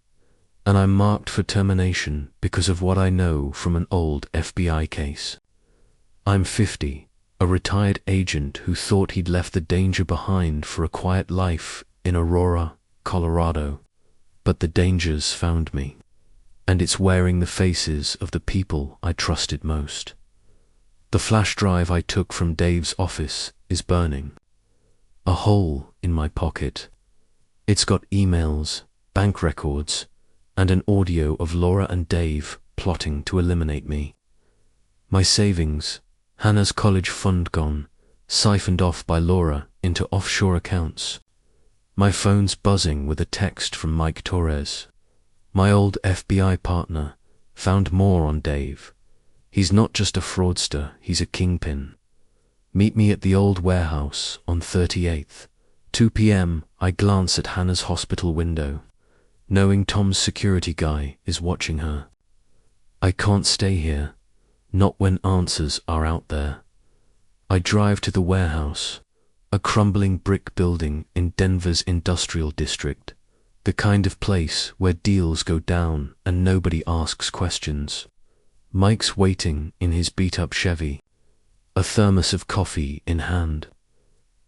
And I'm marked for termination because of what I know from an old FBI case. I'm 50, a retired agent who thought he'd left the danger behind for a quiet life in Aurora, Colorado. But the danger's found me, and it's wearing the faces of the people I trusted most. The flash drive I took from Dave's office is burning. A hole in my pocket. It's got emails, bank records, and an audio of Laura and Dave plotting to eliminate me. My savings, Hannah's college fund gone, siphoned off by Laura into offshore accounts. My phone's buzzing with a text from Mike Torres. My old FBI partner found more on Dave. He's not just a fraudster, he's a kingpin. Meet me at the old warehouse on 38th. 2 p.m. I glance at Hannah's hospital window, knowing Tom's security guy is watching her. I can't stay here, not when answers are out there. I drive to the warehouse, a crumbling brick building in Denver's industrial district, the kind of place where deals go down and nobody asks questions. Mike's waiting in his beat-up Chevy, a thermos of coffee in hand.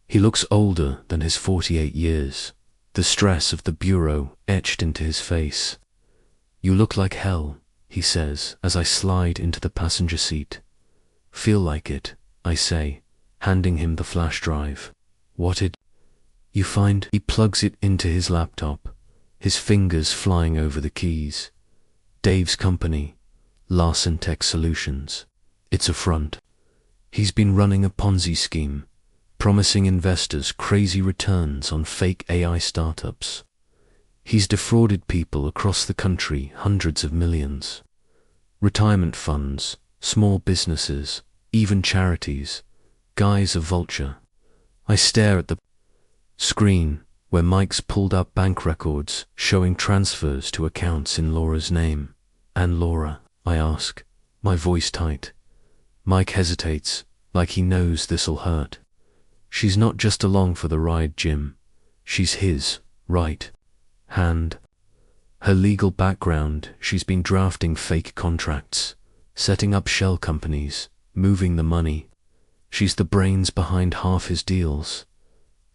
He looks older than his 48 years, the stress of the bureau etched into his face. "You look like hell," he says as I slide into the passenger seat. "Feel like it," I say, handing him the flash drive. "What did you find?" He plugs it into his laptop, his fingers flying over the keys. Dave's company, Larson Tech Solutions. It's a front. He's been running a Ponzi scheme, promising investors crazy returns on fake AI startups. He's defrauded people across the country hundreds of millions. Retirement funds, small businesses, even charities. Guy's a vulture. I stare at the screen where Mike's pulled up bank records showing transfers to accounts in Laura's name. "And Laura?" I ask, my voice tight. Mike hesitates, like he knows this'll hurt. "She's not just along for the ride, Jim. She's his right hand." Her legal background: she's been drafting fake contracts, setting up shell companies, moving the money. She's the brains behind half his deals.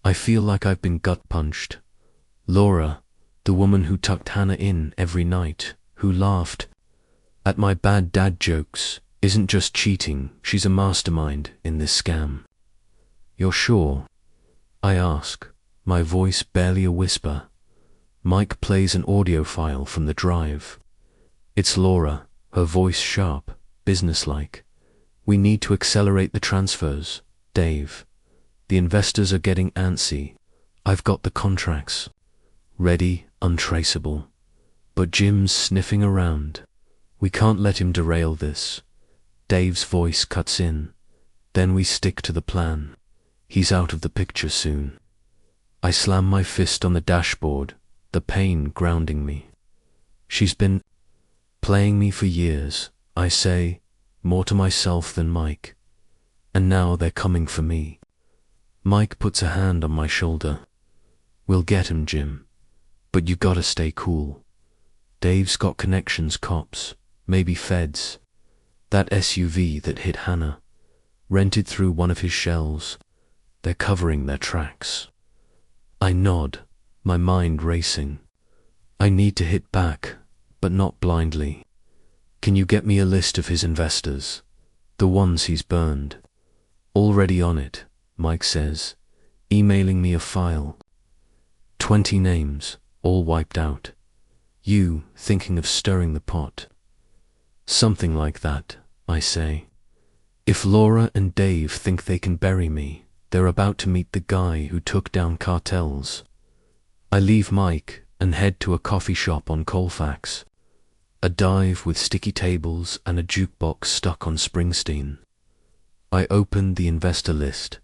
I feel like I've been gut-punched. Laura, the woman who tucked Hannah in every night, who laughed at my bad dad jokes, isn't just cheating, she's a mastermind in this scam. "You're sure?" I ask, my voice barely a whisper. Mike plays an audio file from the drive. It's Laura, her voice sharp, businesslike. "We need to accelerate the transfers, Dave. The investors are getting antsy. I've got the contracts ready, untraceable. But Jim's sniffing around. We can't let him derail this." Dave's voice cuts in. "Then we stick to the plan. He's out of the picture soon." I slam my fist on the dashboard, the pain grounding me. "She's been playing me for years," I say, more to myself than Mike. "And now they're coming for me." Mike puts a hand on my shoulder. "We'll get him, Jim. But you gotta stay cool. Dave's got connections, cops, maybe feds. That SUV that hit Hannah, rented through one of his shells. They're covering their tracks. I nod, my mind racing. I need to hit back, but not blindly. Can you get me a list of his investors? The ones he's burned. Already on it, Mike says, emailing me a file. 20 names, all wiped out. You thinking of stirring the pot? Something like that, I say. If Laura and Dave think they can bury me, they're about to meet the guy who took down cartels. I leave Mike and head to a coffee shop on Colfax. A dive with sticky tables and a jukebox stuck on Springsteen. I open the investor list.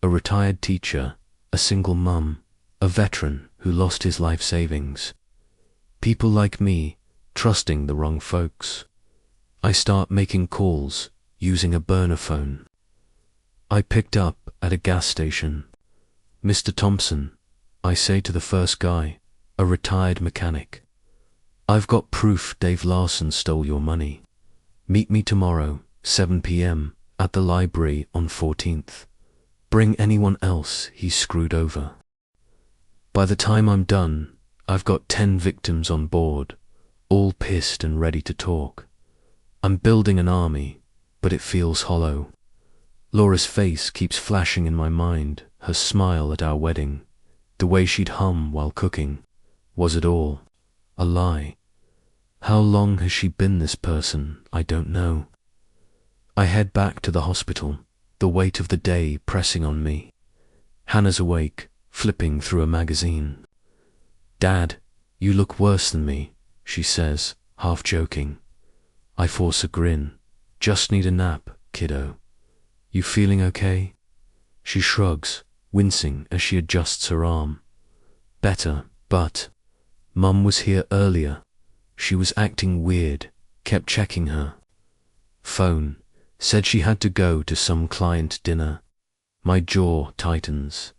A retired teacher, a single mum, a veteran who lost his life savings. People like me, trusting the wrong folks. I start making calls, using a burner phone. I picked up at a gas station. Mr. Thompson, I say to the first guy, a retired mechanic. I've got proof Dave Larson stole your money. Meet me tomorrow, 7 p.m, at the library on 14th. Bring anyone else he's screwed over. By the time I'm done, I've got 10 victims on board, all pissed and ready to talk. I'm building an army, but it feels hollow. Laura's face keeps flashing in my mind, her smile at our wedding, the way she'd hum while cooking. Was it all a lie? How long has she been this person? I don't know. I head back to the hospital, the weight of the day pressing on me. Hannah's awake, flipping through a magazine. Dad, you look worse than me, she says, half joking. I force a grin. Just need a nap, kiddo. You feeling okay? She shrugs, wincing as she adjusts her arm. Better, but Mum was here earlier. She was acting weird, kept checking her phone, said she had to go to some client dinner. My jaw tightens.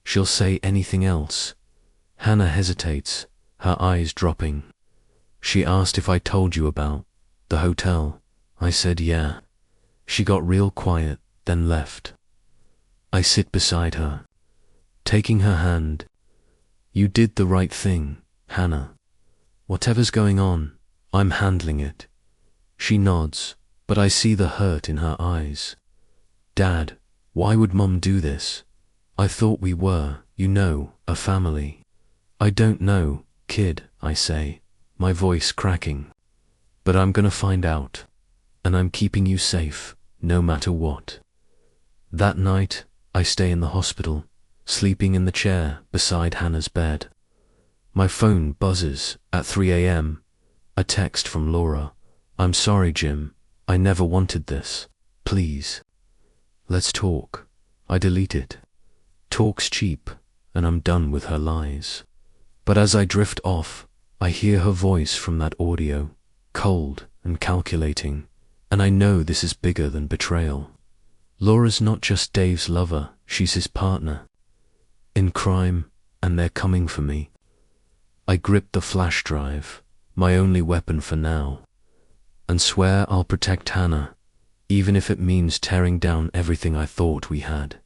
She'll say anything else. Hannah hesitates, her eyes dropping. She asked if I told you about the hotel. I said yeah. She got real quiet, then left. I sit beside her, taking her hand. You did the right thing, Hannah. Whatever's going on, I'm handling it. She nods, but I see the hurt in her eyes. Dad, why would Mum do this? I thought we were, a family. I don't know, kid, I say, my voice cracking. But I'm gonna find out. And I'm keeping you safe, no matter what. That night, I stay in the hospital, sleeping in the chair beside Hannah's bed. My phone buzzes at 3 a.m. A text from Laura. I'm sorry, Jim. I never wanted this. Please. Let's talk. I delete it. Talk's cheap, and I'm done with her lies. But as I drift off, I hear her voice from that audio, cold and calculating, and I know this is bigger than betrayal. Laura's not just Dave's lover, she's his partner in crime, and they're coming for me. I grip the flash drive, my only weapon for now, and swear I'll protect Hannah, even if it means tearing down everything I thought we had.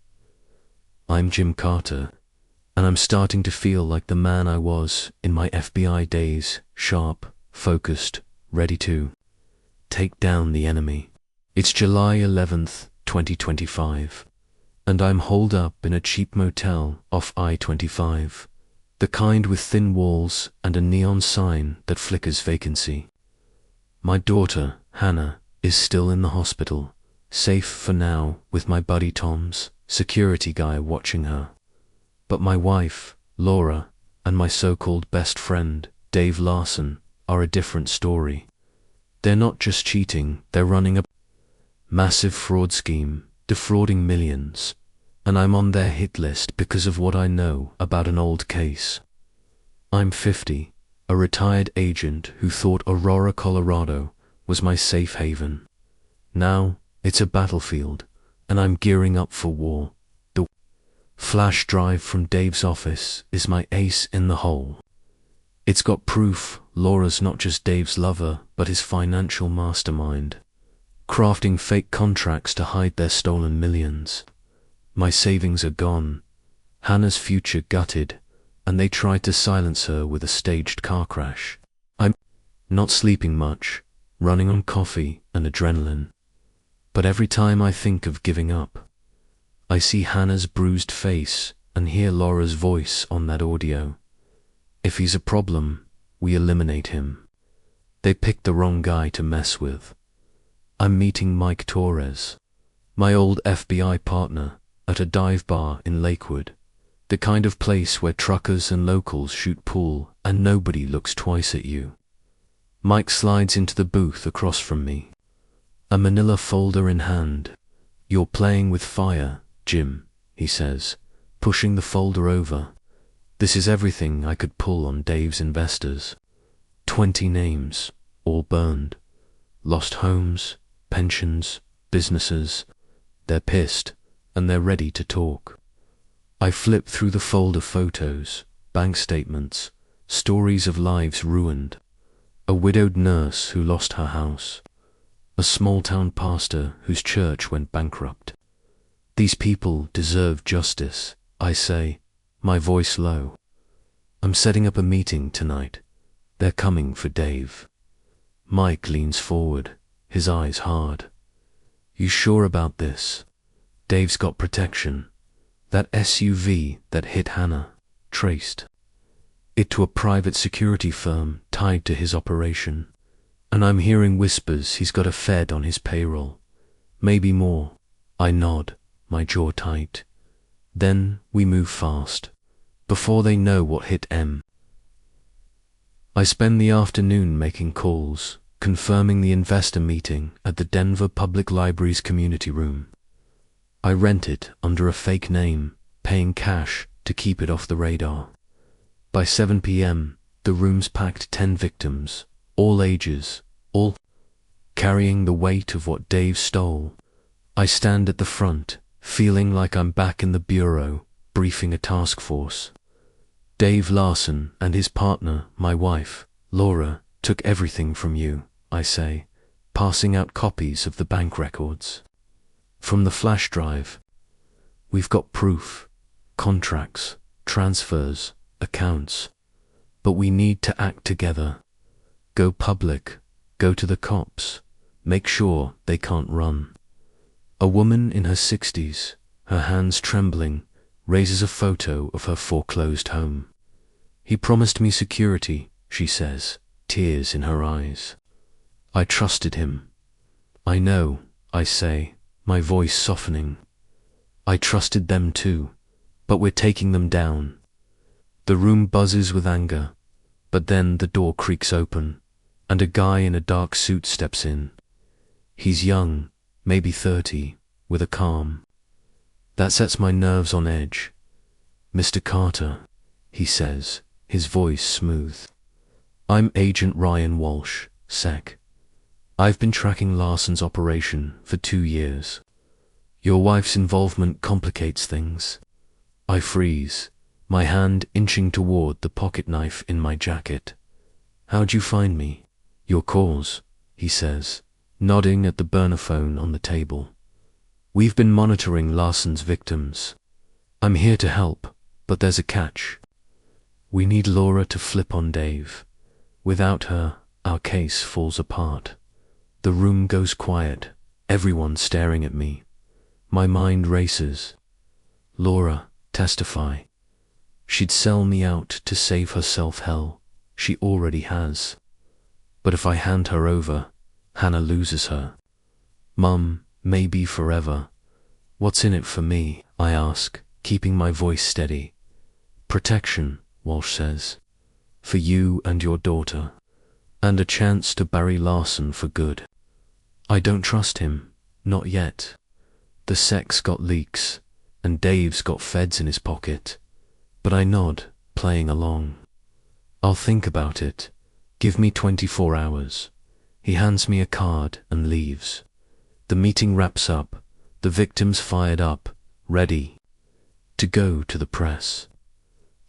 I'm Jim Carter, and I'm starting to feel like the man I was in my FBI days, sharp, focused, ready to take down the enemy. It's July 11th, 2025, and I'm holed up in a cheap motel off I-25, the kind with thin walls and a neon sign that flickers vacancy. My daughter, Hannah, is still in the hospital, safe for now with my buddy Tom's security guy watching her. But my wife, Laura, and my so-called best friend, Dave Larson, are a different story. They're not just cheating, they're running a massive fraud scheme, defrauding millions, and I'm on their hit list because of what I know about an old case. I'm 50, a retired agent who thought Aurora, Colorado was my safe haven. Now, it's a battlefield, and I'm gearing up for war. The flash drive from Dave's office is my ace in the hole. It's got proof Laura's not just Dave's lover, but his financial mastermind. crafting fake contracts to hide their stolen millions. My savings are gone, Hannah's future gutted, and they tried to silence her with a staged car crash. I'm not sleeping much, running on coffee and adrenaline. But every time I think of giving up, I see Hannah's bruised face and hear Laura's voice on that audio. If he's a problem, we eliminate him. They picked the wrong guy to mess with. I'm meeting Mike Torres, my old FBI partner, at a dive bar in Lakewood, the kind of place where truckers and locals shoot pool and nobody looks twice at you. Mike slides into the booth across from me, a manila folder in hand. "You're playing with fire, Jim," he says, pushing the folder over. "This is everything I could pull on Dave's investors. 20 names, all burned. Lost homes, pensions, businesses. They're pissed, and they're ready to talk." I flip through the folder: photos, bank statements, stories of lives ruined, a widowed nurse who lost her house, a small-town pastor whose church went bankrupt. "These people deserve justice," I say, my voice low. "I'm setting up a meeting tonight. They're coming for Dave." Mike leans forward, his eyes hard. "You sure about this? Dave's got protection. That SUV that hit Hannah, traced it to a private security firm tied to his operation. And I'm hearing whispers he's got a Fed on his payroll. Maybe more." I nod, my jaw tight. Then we move fast, before they know what hit M. I spend the afternoon making calls, confirming the investor meeting at the Denver Public Library's community room. I rent it under a fake name, paying cash to keep it off the radar. By 7 p.m., the room's packed. 10 victims, all ages, all carrying the weight of what Dave stole. I stand at the front, feeling like I'm back in the bureau, briefing a task force. "Dave Larson and his partner, my wife, Laura, took everything from you," I say, passing out copies of the bank records. "From the flash drive. We've got proof, contracts, transfers, accounts. But we need to act together. Go public, go to the cops, make sure they can't run." A woman in her 60s, her hands trembling, raises a photo of her foreclosed home. "He promised me security," she says, tears in her eyes. "I trusted him." "I know," I say, my voice softening. "I trusted them too, but we're taking them down." The room buzzes with anger, but then the door creaks open, and a guy in a dark suit steps in. He's young, maybe 30, with a calm that sets my nerves on edge. "Mr. Carter," he says, his voice smooth. "I'm Agent Ryan Walsh, Sec. I've been tracking Larson's operation for 2 years. Your wife's involvement complicates things." I freeze, my hand inching toward the pocket knife in my jacket. "How'd you find me?" "Your cause," he says, nodding at the burner phone on the table. "We've been monitoring Larson's victims. I'm here to help, but there's a catch. We need Laura to flip on Dave. Without her, our case falls apart." The room goes quiet, everyone staring at me. My mind races. Laura, testify. She'd sell me out to save herself hell. She already has. But if I hand her over, Hannah loses her. "Mum, maybe forever. What's in it for me?" I ask, keeping my voice steady. "Protection," Walsh says. "For you and your daughter. And a chance to bury Larson for good." I don't trust him, not yet. The Sec's got leaks, and Dave's got feds in his pocket. But I nod, playing along. "I'll think about it. Give me 24 hours. He hands me a card and leaves. The meeting wraps up, the victims fired up, ready to go to the press.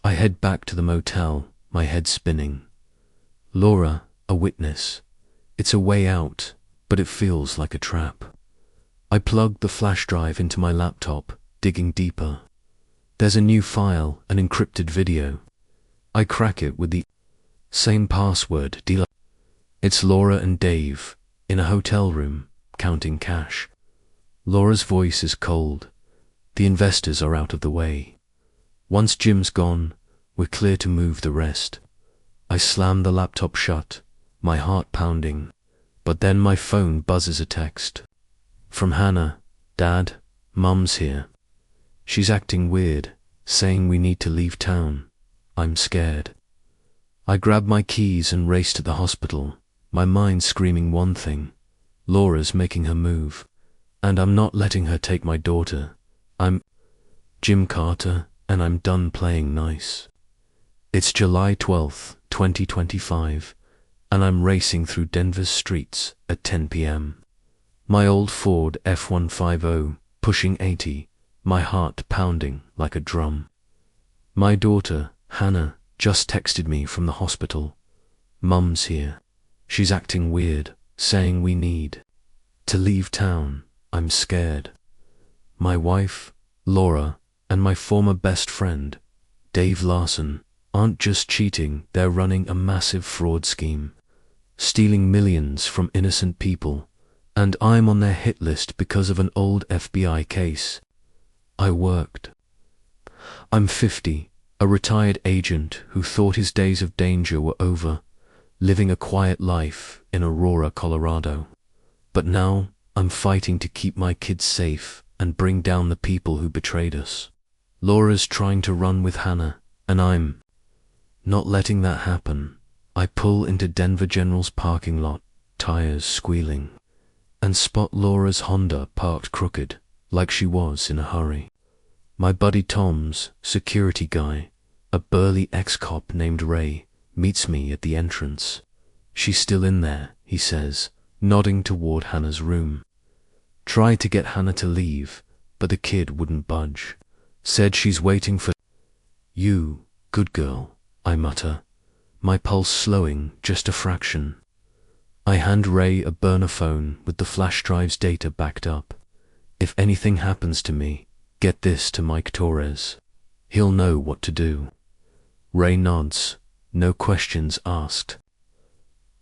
I head back to the motel, my head spinning. Laura, a witness. It's a way out, but it feels like a trap. I plug the flash drive into my laptop, digging deeper. There's a new file, an encrypted video. I crack it with the same password. It's Laura and Dave, in a hotel room, counting cash. Laura's voice is cold. The investors are out of the way. Once Jim's gone, we're clear to move the rest. I slam the laptop shut, my heart pounding, but then my phone buzzes a text. From Hannah. Dad, Mum's here. She's acting weird, saying we need to leave town. I'm scared. I grab my keys and race to the hospital, my mind screaming one thing. Laura's making her move, and I'm not letting her take my daughter. I'm Jim Carter, and I'm done playing nice. It's July 12th, 2025, and I'm racing through Denver's streets at 10 p.m. My old Ford F-150, pushing 80, my heart pounding like a drum. My daughter, Hannah, just texted me from the hospital. Mum's here. She's acting weird, saying we need to leave town. I'm scared. My wife, Laura, and my former best friend, Dave Larson, aren't just cheating, they're running a massive fraud scheme, stealing millions from innocent people, and I'm on their hit list because of an old FBI case. I worked. I'm 50, a retired agent who thought his days of danger were over, living a quiet life in Aurora, Colorado. But now I'm fighting to keep my kids safe and bring down the people who betrayed us. Laura's trying to run with Hannah, and I'm not letting that happen. I pull into Denver General's parking lot, tires squealing, and spot Laura's Honda parked crooked, like she was in a hurry. My buddy Tom's, security guy, a burly ex-cop named Ray, meets me at the entrance. She's still in there, he says, nodding toward Hannah's room. Tried to get Hannah to leave, but the kid wouldn't budge. Said she's waiting for you, good girl, I mutter, my pulse slowing just a fraction. I hand Ray a burner phone with the flash drive's data backed up. If anything happens to me, get this to Mike Torres. He'll know what to do. Ray nods, no questions asked.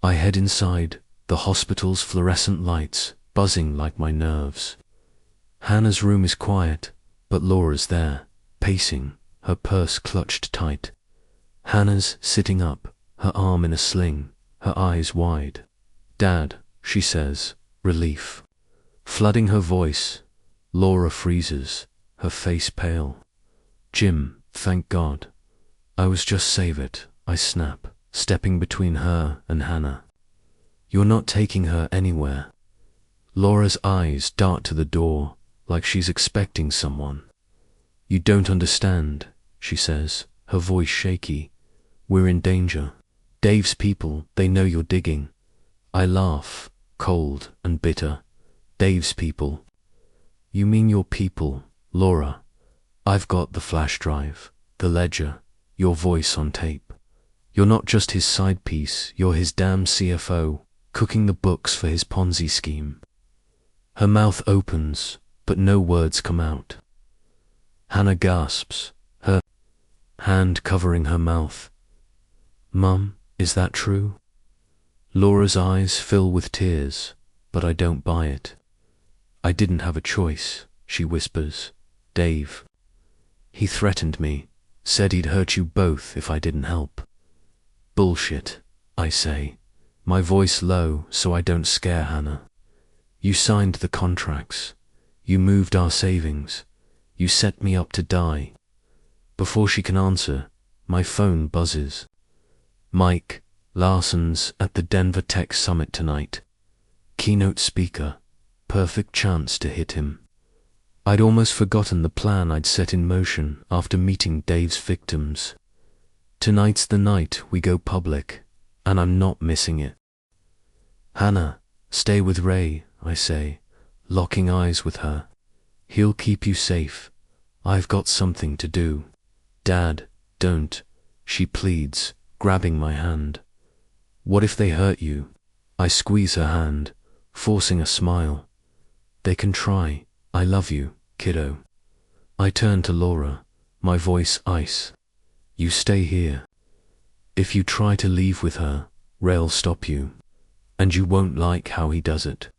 I head inside, the hospital's fluorescent lights buzzing like my nerves. Hannah's room is quiet, but Laura's there, pacing, her purse clutched tight. Hannah's sitting up, her arm in a sling, her eyes wide. Dad, she says, relief flooding her voice. Laura freezes, her face pale. Jim, thank God. I was just save it, I snap, stepping between her and Hannah. You're not taking her anywhere. Laura's eyes dart to the door, like she's expecting someone. You don't understand, she says, her voice shaky. We're in danger. Dave's people, they know you're digging. I laugh, cold and bitter. Dave's people. You mean your people, Laura. I've got the flash drive, the ledger, your voice on tape. You're not just his side piece, you're his damn CFO, cooking the books for his Ponzi scheme. Her mouth opens, but no words come out. Hannah gasps, her hand covering her mouth. Mum, is that true? Laura's eyes fill with tears, but I don't buy it. I didn't have a choice, she whispers. Dave. He threatened me, said he'd hurt you both if I didn't help. Bullshit, I say, my voice low so I don't scare Hannah. You signed the contracts. You moved our savings. You set me up to die. Before she can answer, my phone buzzes. Mike, Larson's at the Denver Tech Summit tonight. Keynote speaker. Perfect chance to hit him. I'd almost forgotten the plan I'd set in motion after meeting Dave's victims. Tonight's the night we go public, and I'm not missing it. Hannah, stay with Ray, I say, locking eyes with her. He'll keep you safe. I've got something to do. Dad, don't, she pleads, grabbing my hand. What if they hurt you? I squeeze her hand, forcing a smile. They can try. I love you, kiddo. I turn to Laura, my voice ice. You stay here. If you try to leave with her, Ray'll stop you. And you won't like how he does it.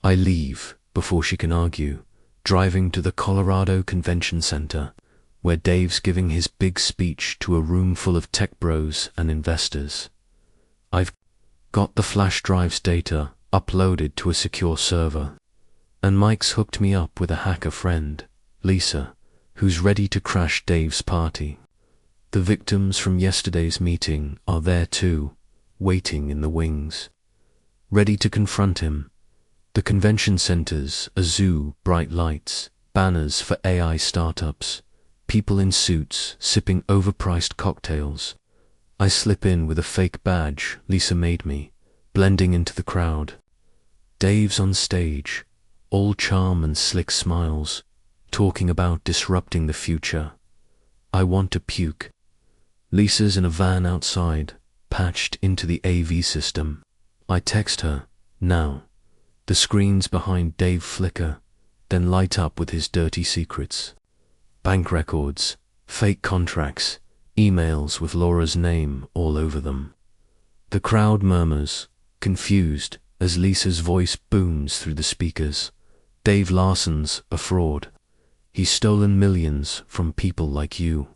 I leave before she can argue, driving to the Colorado Convention Center, where Dave's giving his big speech to a room full of tech bros and investors. I've got the flash drive's data uploaded to a secure server, and Mike's hooked me up with a hacker friend, Lisa, who's ready to crash Dave's party. The victims from yesterday's meeting are there too, waiting in the wings, ready to confront him. The convention center's a zoo, bright lights, banners for AI startups, people in suits sipping overpriced cocktails. I slip in with a fake badge Lisa made me, blending into the crowd. Dave's on stage, all charm and slick smiles, talking about disrupting the future. I want to puke. Lisa's in a van outside, patched into the AV system. I text her, now. The screens behind Dave flicker, then light up with his dirty secrets. Bank records, fake contracts, emails with Laura's name all over them. The crowd murmurs, confused, as Lisa's voice booms through the speakers. Dave Larson's a fraud. He's stolen millions from people like you.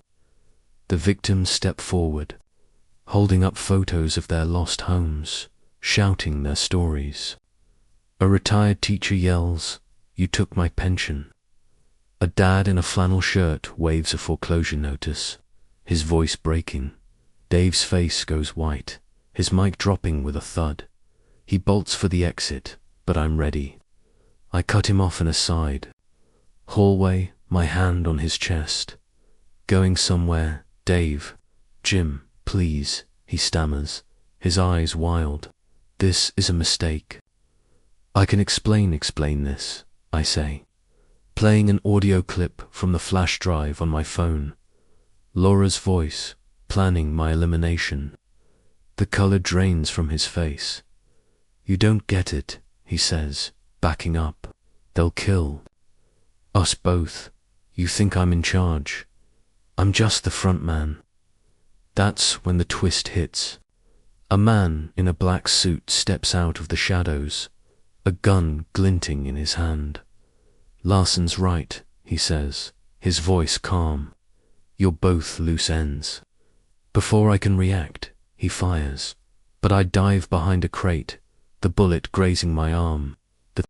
The victims step forward, holding up photos of their lost homes, shouting their stories. A retired teacher yells, "You took my pension." A dad in a flannel shirt waves a foreclosure notice, his voice breaking. Dave's face goes white, his mic dropping with a thud. He bolts for the exit, but I'm ready. I cut him off in a side hallway, my hand on his chest. Going somewhere, Dave. Jim, please, he stammers, his eyes wild. This is a mistake. I can explain this, I say, playing an audio clip from the flash drive on my phone. Laura's voice, planning my elimination. The color drains from his face. You don't get it, he says, backing up. They'll kill us both. You think I'm in charge. I'm just the front man. That's when the twist hits. A man in a black suit steps out of the shadows, a gun glinting in his hand. Larson's right, he says, his voice calm. You're both loose ends. Before I can react, he fires, but I dive behind a crate, the bullet grazing my arm. The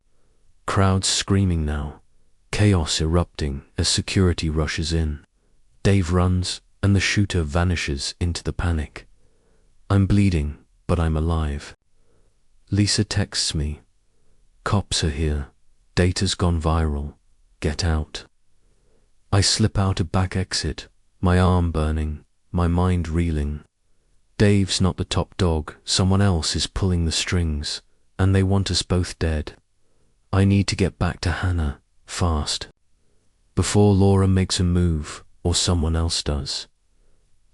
crowd's screaming now, chaos erupting as security rushes in. Dave runs, and the shooter vanishes into the panic. I'm bleeding, but I'm alive. Lisa texts me. Cops are here. Data's gone viral. Get out. I slip out a back exit, my arm burning, my mind reeling. Dave's not the top dog, someone else is pulling the strings, and they want us both dead. I need to get back to Hannah, fast. Before Laura makes a move, or someone else does.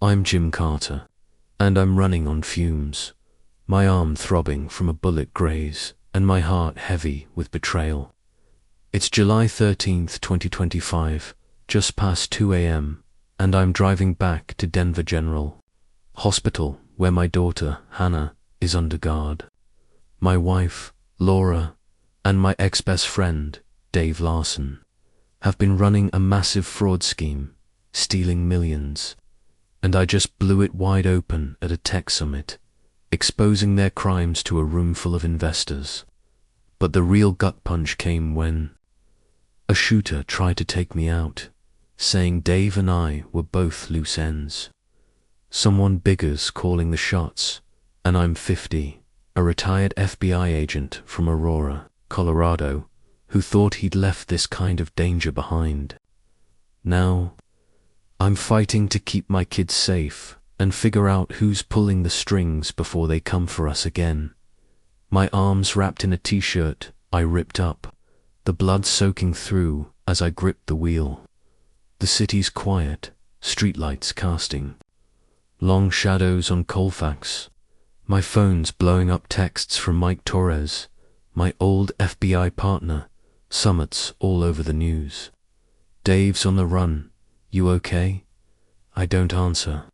I'm Jim Carter, and I'm running on fumes, my arm throbbing from a bullet graze, and my heart heavy with betrayal. It's July 13th, 2025, just past 2 a.m., and I'm driving back to Denver General Hospital, where my daughter, Hannah, is under guard. My wife, Laura, and my ex-best friend, Dave Larson, have been running a massive fraud scheme, stealing millions, and I just blew it wide open at a tech summit, exposing their crimes to a room full of investors. But the real gut punch came when a shooter tried to take me out, saying Dave and I were both loose ends. Someone bigger's calling the shots, and I'm 50, a retired FBI agent from Aurora, Colorado, who thought he'd left this kind of danger behind. Now, I'm fighting to keep my kids safe and figure out who's pulling the strings before they come for us again. My arms wrapped in a t-shirt I ripped up, the blood soaking through as I gripped the wheel. The city's quiet, streetlights casting long shadows on Colfax. My phone's blowing up texts from Mike Torres, my old FBI partner, summits all over the news. Dave's on the run. You okay? I don't answer.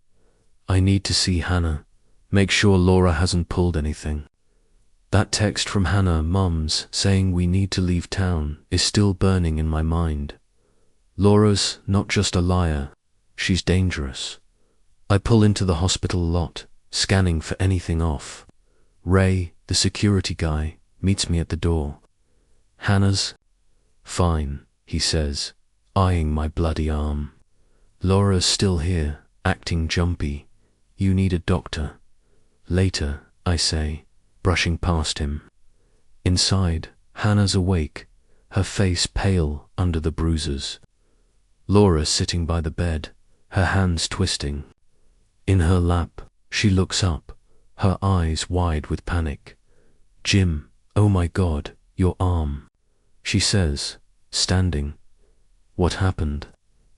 I need to see Hannah. Make sure Laura hasn't pulled anything. That text from Hannah, Mum's, saying we need to leave town, is still burning in my mind. Laura's not just a liar, she's dangerous. I pull into the hospital lot, scanning for anything off. Ray, the security guy, meets me at the door. Hannah's? Fine, he says, eyeing my bloody arm. Laura's still here, acting jumpy. You need a doctor. Later, I say, brushing past him. Inside, Hannah's awake, her face pale under the bruises. Laura's sitting by the bed, her hands twisting. In her lap, she looks up, her eyes wide with panic. Jim, oh my God, your arm, she says, standing. What happened?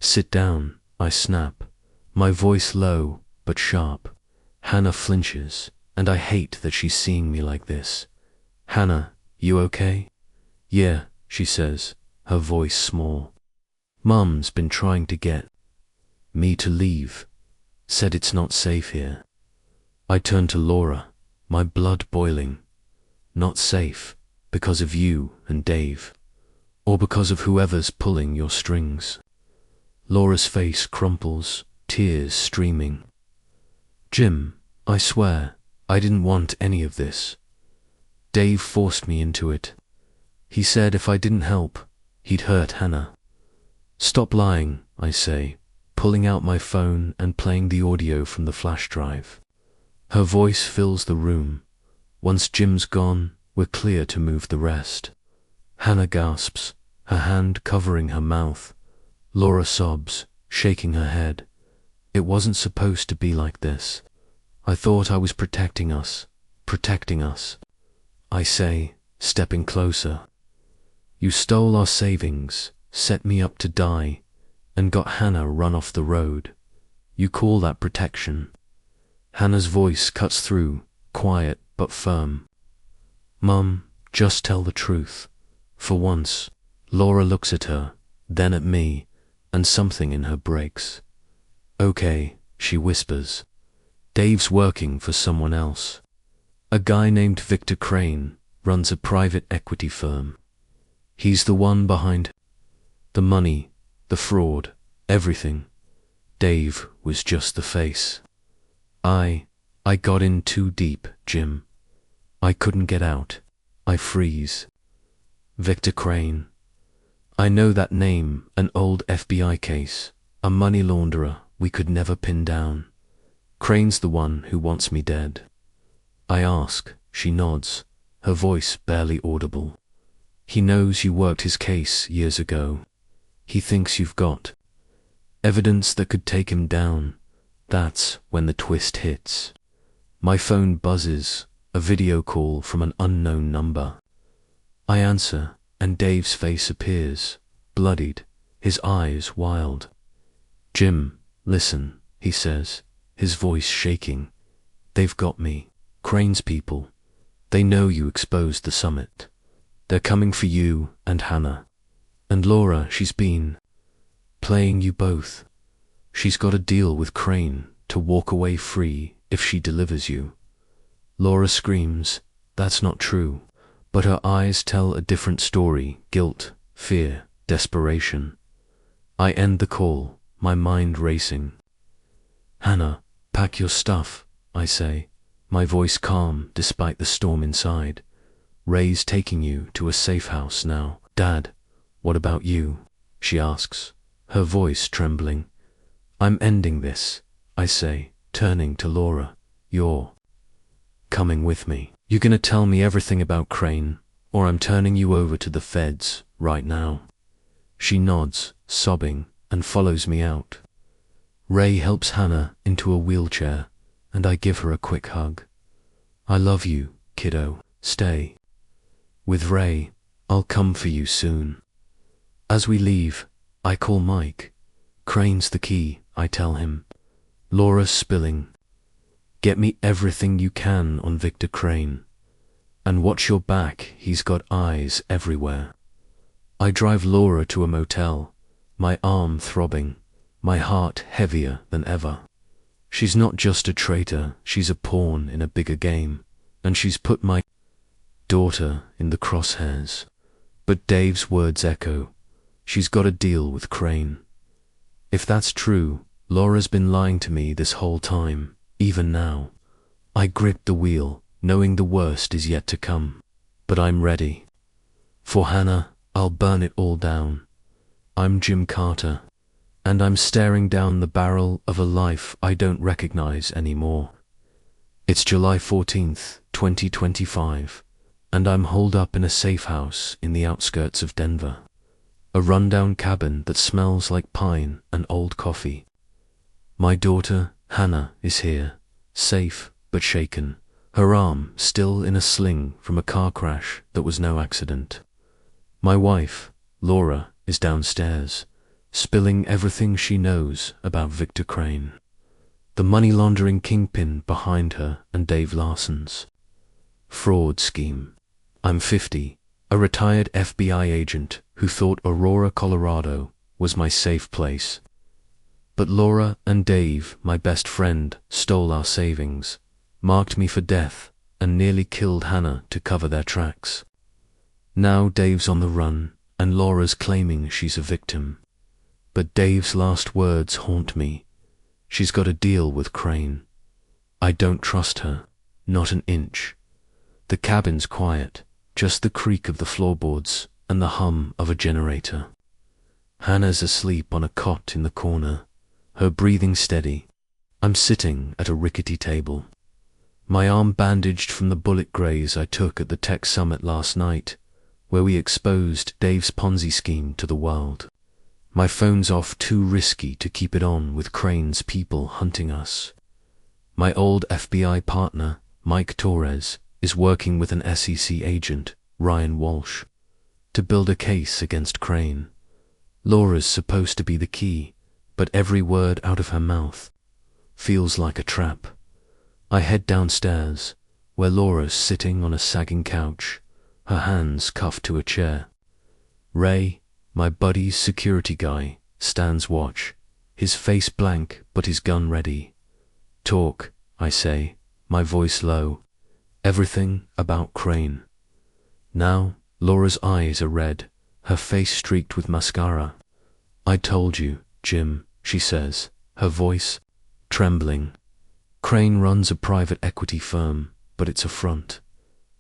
Sit down, I snap, my voice low but sharp. Hannah flinches, and I hate that she's seeing me like this. Hannah, you okay? Yeah, she says, her voice small. Mum's been trying to get me to leave, said it's not safe here. I turn to Laura, my blood boiling. Not safe, because of you and Dave, or because of whoever's pulling your strings. Laura's face crumples, tears streaming. Jim, I swear, I didn't want any of this. Dave forced me into it. He said if I didn't help, he'd hurt Hannah. Stop lying, I say, pulling out my phone and playing the audio from the flash drive. Her voice fills the room. Once Jim's gone, we're clear to move the rest. Hannah gasps, her hand covering her mouth. Laura sobs, shaking her head. It wasn't supposed to be like this. I thought I was protecting us. I say, stepping closer. You stole our savings, set me up to die, and got Hannah run off the road. You call that protection? Hannah's voice cuts through, quiet but firm. Mum, just tell the truth. For once. Laura looks at her, then at me, and something in her breaks. Okay, she whispers. Dave's working for someone else. A guy named Victor Crane runs a private equity firm. He's the one behind the money, the fraud, everything. Dave was just the face. I got in too deep, Jim. I couldn't get out. I freeze. Victor Crane. I know that name, an old FBI case, a money launderer we could never pin down. Crane's the one who wants me dead. I ask, she nods, her voice barely audible. He knows you worked his case years ago. He thinks you've got evidence that could take him down. That's when the twist hits. My phone buzzes, a video call from an unknown number. I answer, and Dave's face appears, bloodied, his eyes wild. Jim, listen, he says, his voice shaking. They've got me. Crane's people. They know you exposed the summit. They're coming for you and Hannah. And Laura, she's been playing you both. She's got a deal with Crane to walk away free if she delivers you. Laura screams, that's not true, but her eyes tell a different story, guilt, fear, desperation. I end the call, my mind racing. Hannah, pack your stuff, I say, my voice calm despite the storm inside. Ray's taking you to a safe house now. Dad, what about you? She asks, her voice trembling. I'm ending this, I say, turning to Laura. You're coming with me. You're gonna tell me everything about Crane, or I'm turning you over to the feds right now. She nods, sobbing, and follows me out. Ray helps Hannah into a wheelchair, and I give her a quick hug. I love you, kiddo. Stay. With Ray, I'll come for you soon. As we leave, I call Mike. Crane's the key, I tell him. Laura's spilling. Get me everything you can on Victor Crane. And watch your back, he's got eyes everywhere. I drive Laura to a motel, my arm throbbing, my heart heavier than ever. She's not just a traitor, she's a pawn in a bigger game, and she's put my daughter in the crosshairs. But Dave's words echo. She's got a deal with Crane. If that's true, Laura's been lying to me this whole time, even now. I grip the wheel, knowing the worst is yet to come. But I'm ready. For Hannah, I'll burn it all down. I'm Jim Carter, and I'm staring down the barrel of a life I don't recognize anymore. It's July 14th, 2025, and I'm holed up in a safe house in the outskirts of Denver. A rundown cabin that smells like pine and old coffee. My daughter, Hannah, is here, safe but shaken, her arm still in a sling from a car crash that was no accident. My wife, Laura, is downstairs, spilling everything she knows about Victor Crane, the money laundering kingpin behind her and Dave Larson's fraud scheme. I'm 50, a retired FBI agent who thought Aurora, Colorado was my safe place. But Laura and Dave, my best friend, stole our savings, marked me for death, and nearly killed Hannah to cover their tracks. Now Dave's on the run, and Laura's claiming she's a victim. But Dave's last words haunt me. She's got a deal with Crane. I don't trust her, not an inch. The cabin's quiet, just the creak of the floorboards and the hum of a generator. Hannah's asleep on a cot in the corner, her breathing steady. I'm sitting at a rickety table, my arm bandaged from the bullet graze I took at the tech summit last night, where we exposed Dave's Ponzi scheme to the world. My phone's off, too risky to keep it on with Crane's people hunting us. My old FBI partner, Mike Torres, is working with an SEC agent, Ryan Walsh, to build a case against Crane. Laura's supposed to be the key, but every word out of her mouth feels like a trap. I head downstairs, where Laura's sitting on a sagging couch, her hands cuffed to a chair. Ray, my buddy's security guy, stands watch, his face blank but his gun ready. Talk, I say, my voice low. Everything about Crane. Now, Laura's eyes are red, her face streaked with mascara. I told you, Jim, she says, her voice trembling. Crane runs a private equity firm, but it's a front.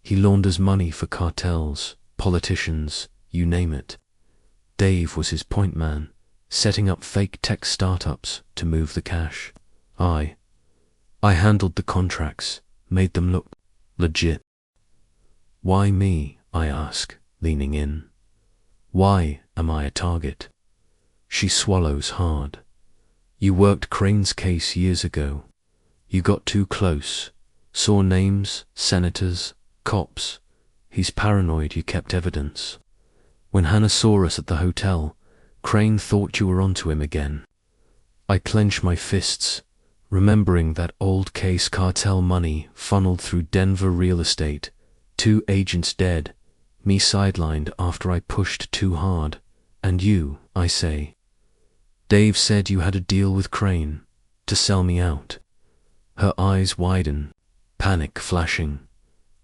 He launders money for cartels, politicians, you name it. Dave was his point man, setting up fake tech startups to move the cash. I handled the contracts, made them look legit. Why me, I ask, leaning in. Why am I a target? She swallows hard. You worked Crane's case years ago. You got too close, saw names, senators, cops. He's paranoid you kept evidence. When Hannah saw us at the hotel, Crane thought you were onto him again. I clench my fists, remembering that old case, cartel money funneled through Denver real estate, 2 agents dead, me sidelined after I pushed too hard, and you, I say. Dave said you had a deal with Crane, to sell me out. Her eyes widen, panic flashing.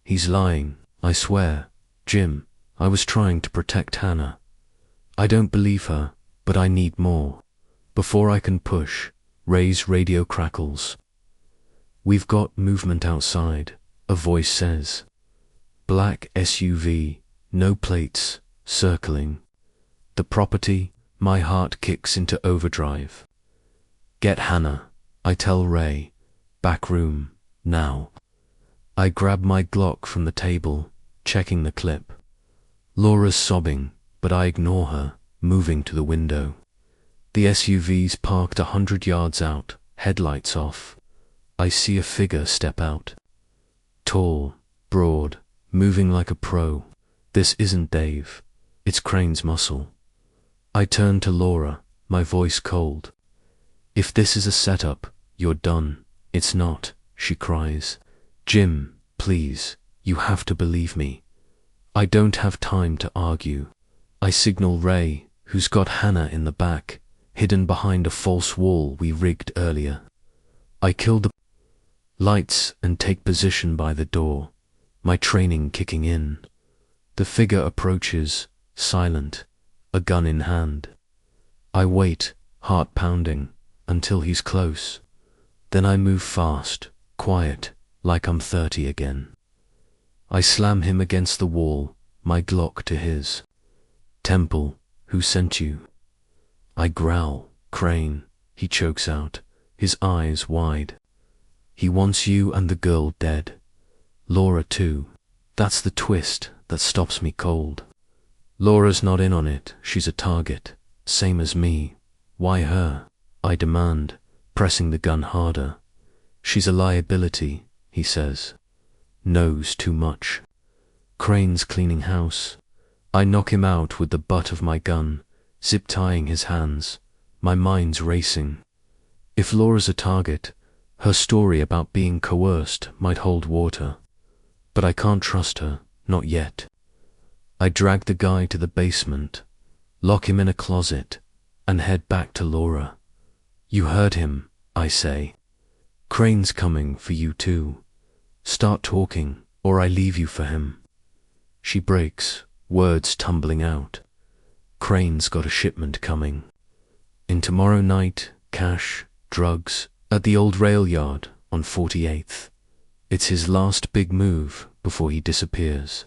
He's lying, I swear. Jim, I was trying to protect Hannah. I don't believe her, but I need more. Before I can push, Ray's radio crackles. We've got movement outside, a voice says. Black SUV, no plates, circling. The property, my heart kicks into overdrive. Get Hannah, I tell Ray. Back room, now. I grab my Glock from the table, checking the clip. Laura's sobbing, but I ignore her, moving to the window. The SUV's parked 100 yards out, headlights off. I see a figure step out. Tall, broad, moving like a pro. This isn't Dave. It's Crane's muscle. I turn to Laura, my voice cold. If this is a setup, you're done. It's not, she cries. Jim, please, You have to believe me. I don't have time to argue. I signal Ray, who's got Hannah in the back, hidden behind a false wall we rigged earlier. I kill the lights and take position by the door, my training kicking in. The figure approaches, silent, a gun in hand. I wait, heart pounding, until he's close. Then I move fast, quiet, like I'm 30 again. I slam him against the wall, my Glock to his. Temple, who sent you? I growl, Crane, he chokes out, his eyes wide. He wants you and the girl dead. Laura too. That's the twist that stops me cold. Laura's not in on it, she's a target, same as me. Why her? I demand, pressing the gun harder. She's a liability, he says. Knows too much. Crane's cleaning house. I knock him out with the butt of my gun, zip-tying his hands. My mind's racing. If Laura's a target, her story about being coerced might hold water. But I can't trust her, not yet. I drag the guy to the basement, lock him in a closet, and head back to Laura. You heard him, I say. Crane's coming for you too. Start talking, or I leave you for him. She breaks, words tumbling out. Crane's got a shipment coming. In tomorrow night, cash, drugs, at the old rail yard on 48th. It's his last big move before he disappears.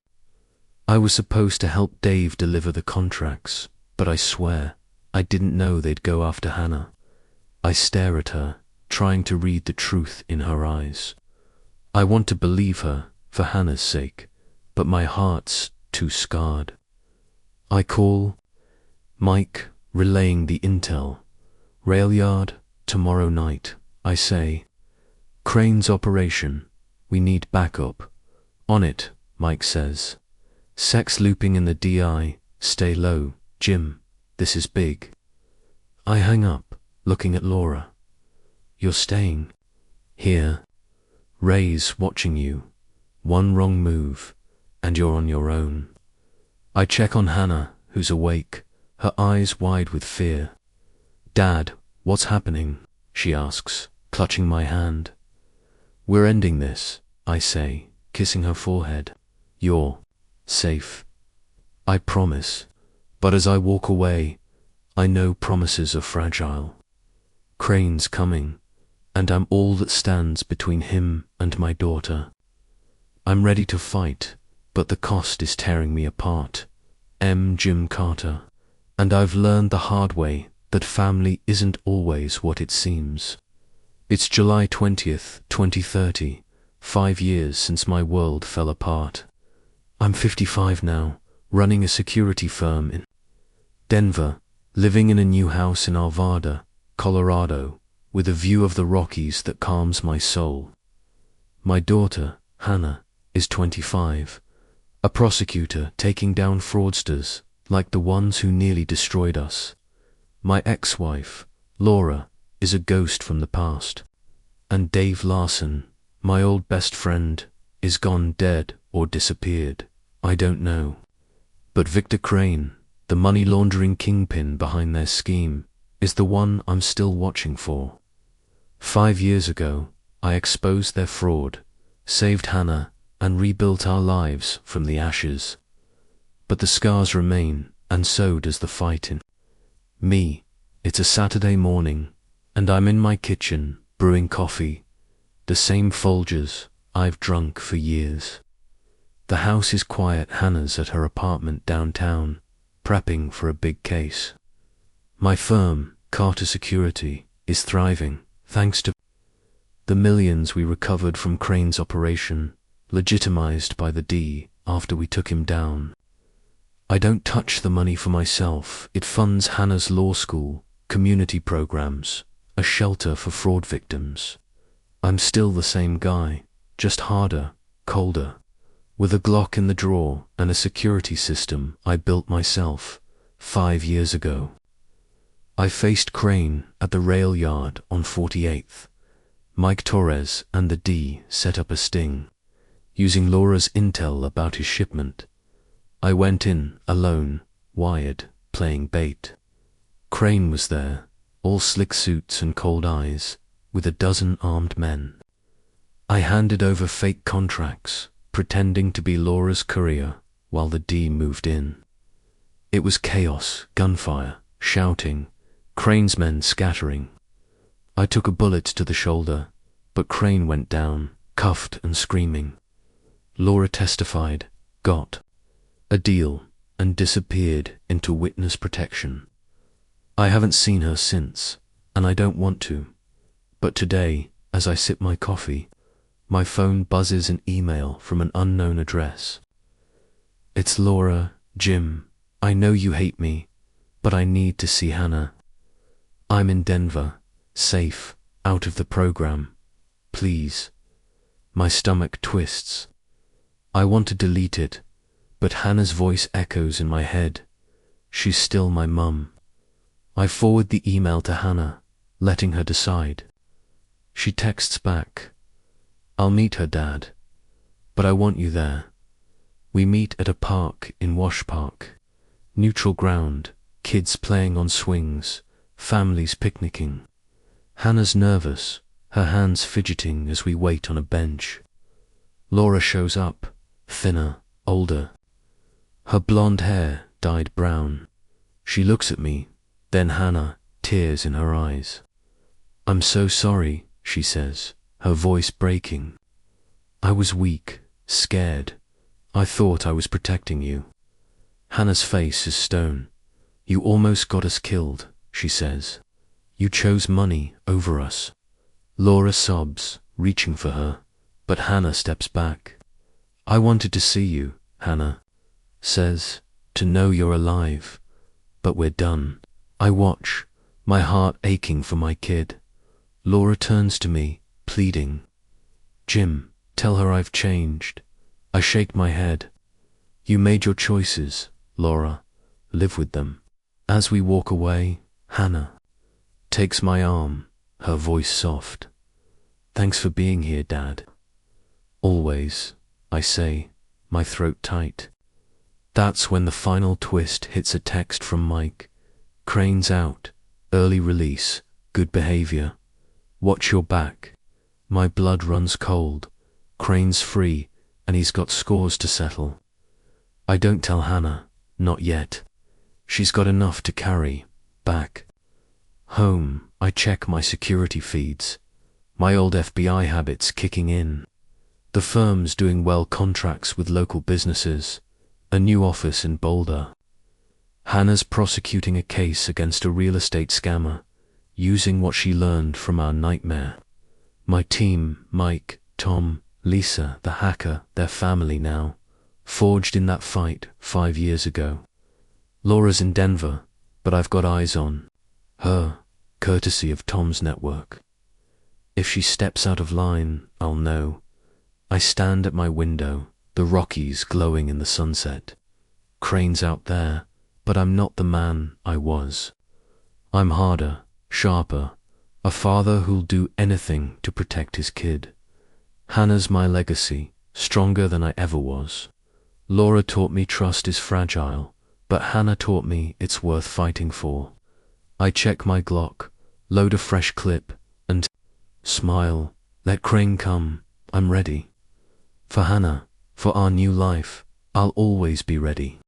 I was supposed to help Dave deliver the contracts, but I swear, I didn't know they'd go after Hannah. I stare at her, trying to read the truth in her eyes. I want to believe her, for Hannah's sake, but my heart's too scarred. I call Mike, relaying the intel. Rail yard, tomorrow night, I say. Crane's operation, we need backup. On it, Mike says. Sex looping in the DI, stay low, Jim, this is big. I hang up, looking at Laura. You're staying here. Ray's watching you. One wrong move, and you're on your own. I check on Hannah, who's awake, her eyes wide with fear. Dad, what's happening? She asks, clutching my hand. We're ending this, I say, kissing her forehead. You're safe. I promise, but as I walk away, I know promises are fragile. Crane's coming, and I'm all that stands between him and my daughter. I'm ready to fight, but the cost is tearing me apart. Jim Carter, and I've learned the hard way that family isn't always what it seems. It's July 20th, 2030, 5 years since my world fell apart. I'm 55 now, running a security firm in Denver, living in a new house in Arvada, Colorado, with a view of the Rockies that calms my soul. My daughter, Hannah, is 25, a prosecutor taking down fraudsters like the ones who nearly destroyed us. My ex-wife, Laura, is a ghost from the past. And Dave Larson, my old best friend, is gone dead or disappeared. I don't know. But Victor Crane, the money laundering kingpin behind their scheme, is the one I'm still watching for. 5 years ago, I exposed their fraud, saved Hannah, and rebuilt our lives from the ashes. But the scars remain, and so does the fight in me. It's a Saturday morning, and I'm in my kitchen, brewing coffee, the same Folgers I've drunk for years. The house is quiet. Hannah's at her apartment downtown, prepping for a big case. My firm, Carter Security, is thriving, thanks to the millions we recovered from Crane's operation, legitimized by the D after we took him down. I don't touch the money for myself. It funds Hannah's law school, community programs, a shelter for fraud victims. I'm still the same guy, just harder, colder, with a Glock in the drawer and a security system I built myself 5 years ago. I faced Crane at the rail yard on 48th. Mike Torres and the D set up a sting. using Laura's intel about his shipment. I went in, alone, wired, playing bait. Crane was there, all slick suits and cold eyes, with a dozen armed men. I handed over fake contracts, pretending to be Laura's courier, while the D moved in. It was chaos, gunfire, shouting, Crane's men scattering. I took a bullet to the shoulder, but Crane went down, cuffed and screaming. Laura testified, got a deal, and disappeared into witness protection. I haven't seen her since, and I don't want to. But today, as I sip my coffee, my phone buzzes an email from an unknown address. It's Laura, Jim. I know you hate me, but I need to see Hannah. I'm in Denver, safe, out of the program. Please. My stomach twists. I want to delete it, but Hannah's voice echoes in my head. She's still my mum. I forward the email to Hannah, letting her decide. She texts back, I'll meet her, Dad, but I want you there. We meet at a park in Wash Park. Neutral ground, kids playing on swings, families picnicking. Hannah's nervous, her hands fidgeting as we wait on a bench. Laura shows up, thinner, older. Her blonde hair dyed brown. She looks at me, then Hannah, tears in her eyes. I'm so sorry, she says, her voice breaking. I was weak, scared. I thought I was protecting you. Hannah's face is stone. You almost got us killed, she says. You chose money over us. Laura sobs, reaching for her, but Hannah steps back. I wanted to see you, Hannah says, to know you're alive. But we're done. I watch, my heart aching for my kid. Laura turns to me, pleading. Jim, tell her I've changed. I shake my head. You made your choices, Laura. Live with them. As we walk away, Hannah takes my arm, her voice soft. Thanks for being here, Dad. Always, I say, my throat tight. That's when the final twist hits a text from Mike. Crane's out, early release, good behavior. Watch your back. My blood runs cold. Crane's free, and he's got scores to settle. I don't tell Hannah, not yet. She's got enough to carry. Back home, I check my security feeds. My old FBI habits kicking in. The firm's doing well, contracts with local businesses. A new office in Boulder. Hannah's prosecuting a case against a real estate scammer, using what she learned from our nightmare. My team, Mike, Tom, Lisa, the hacker, their family now, forged in that fight 5 years ago. Laura's in Denver, but I've got eyes on her, courtesy of Tom's network. If she steps out of line, I'll know. I stand at my window, the Rockies glowing in the sunset. Crane's out there, but I'm not the man I was. I'm harder, sharper, a father who'll do anything to protect his kid. Hannah's my legacy, stronger than I ever was. Laura taught me trust is fragile, but Hannah taught me it's worth fighting for. I check my Glock, load a fresh clip, and smile. Let Crane come, I'm ready. For Hannah, for our new life, I'll always be ready.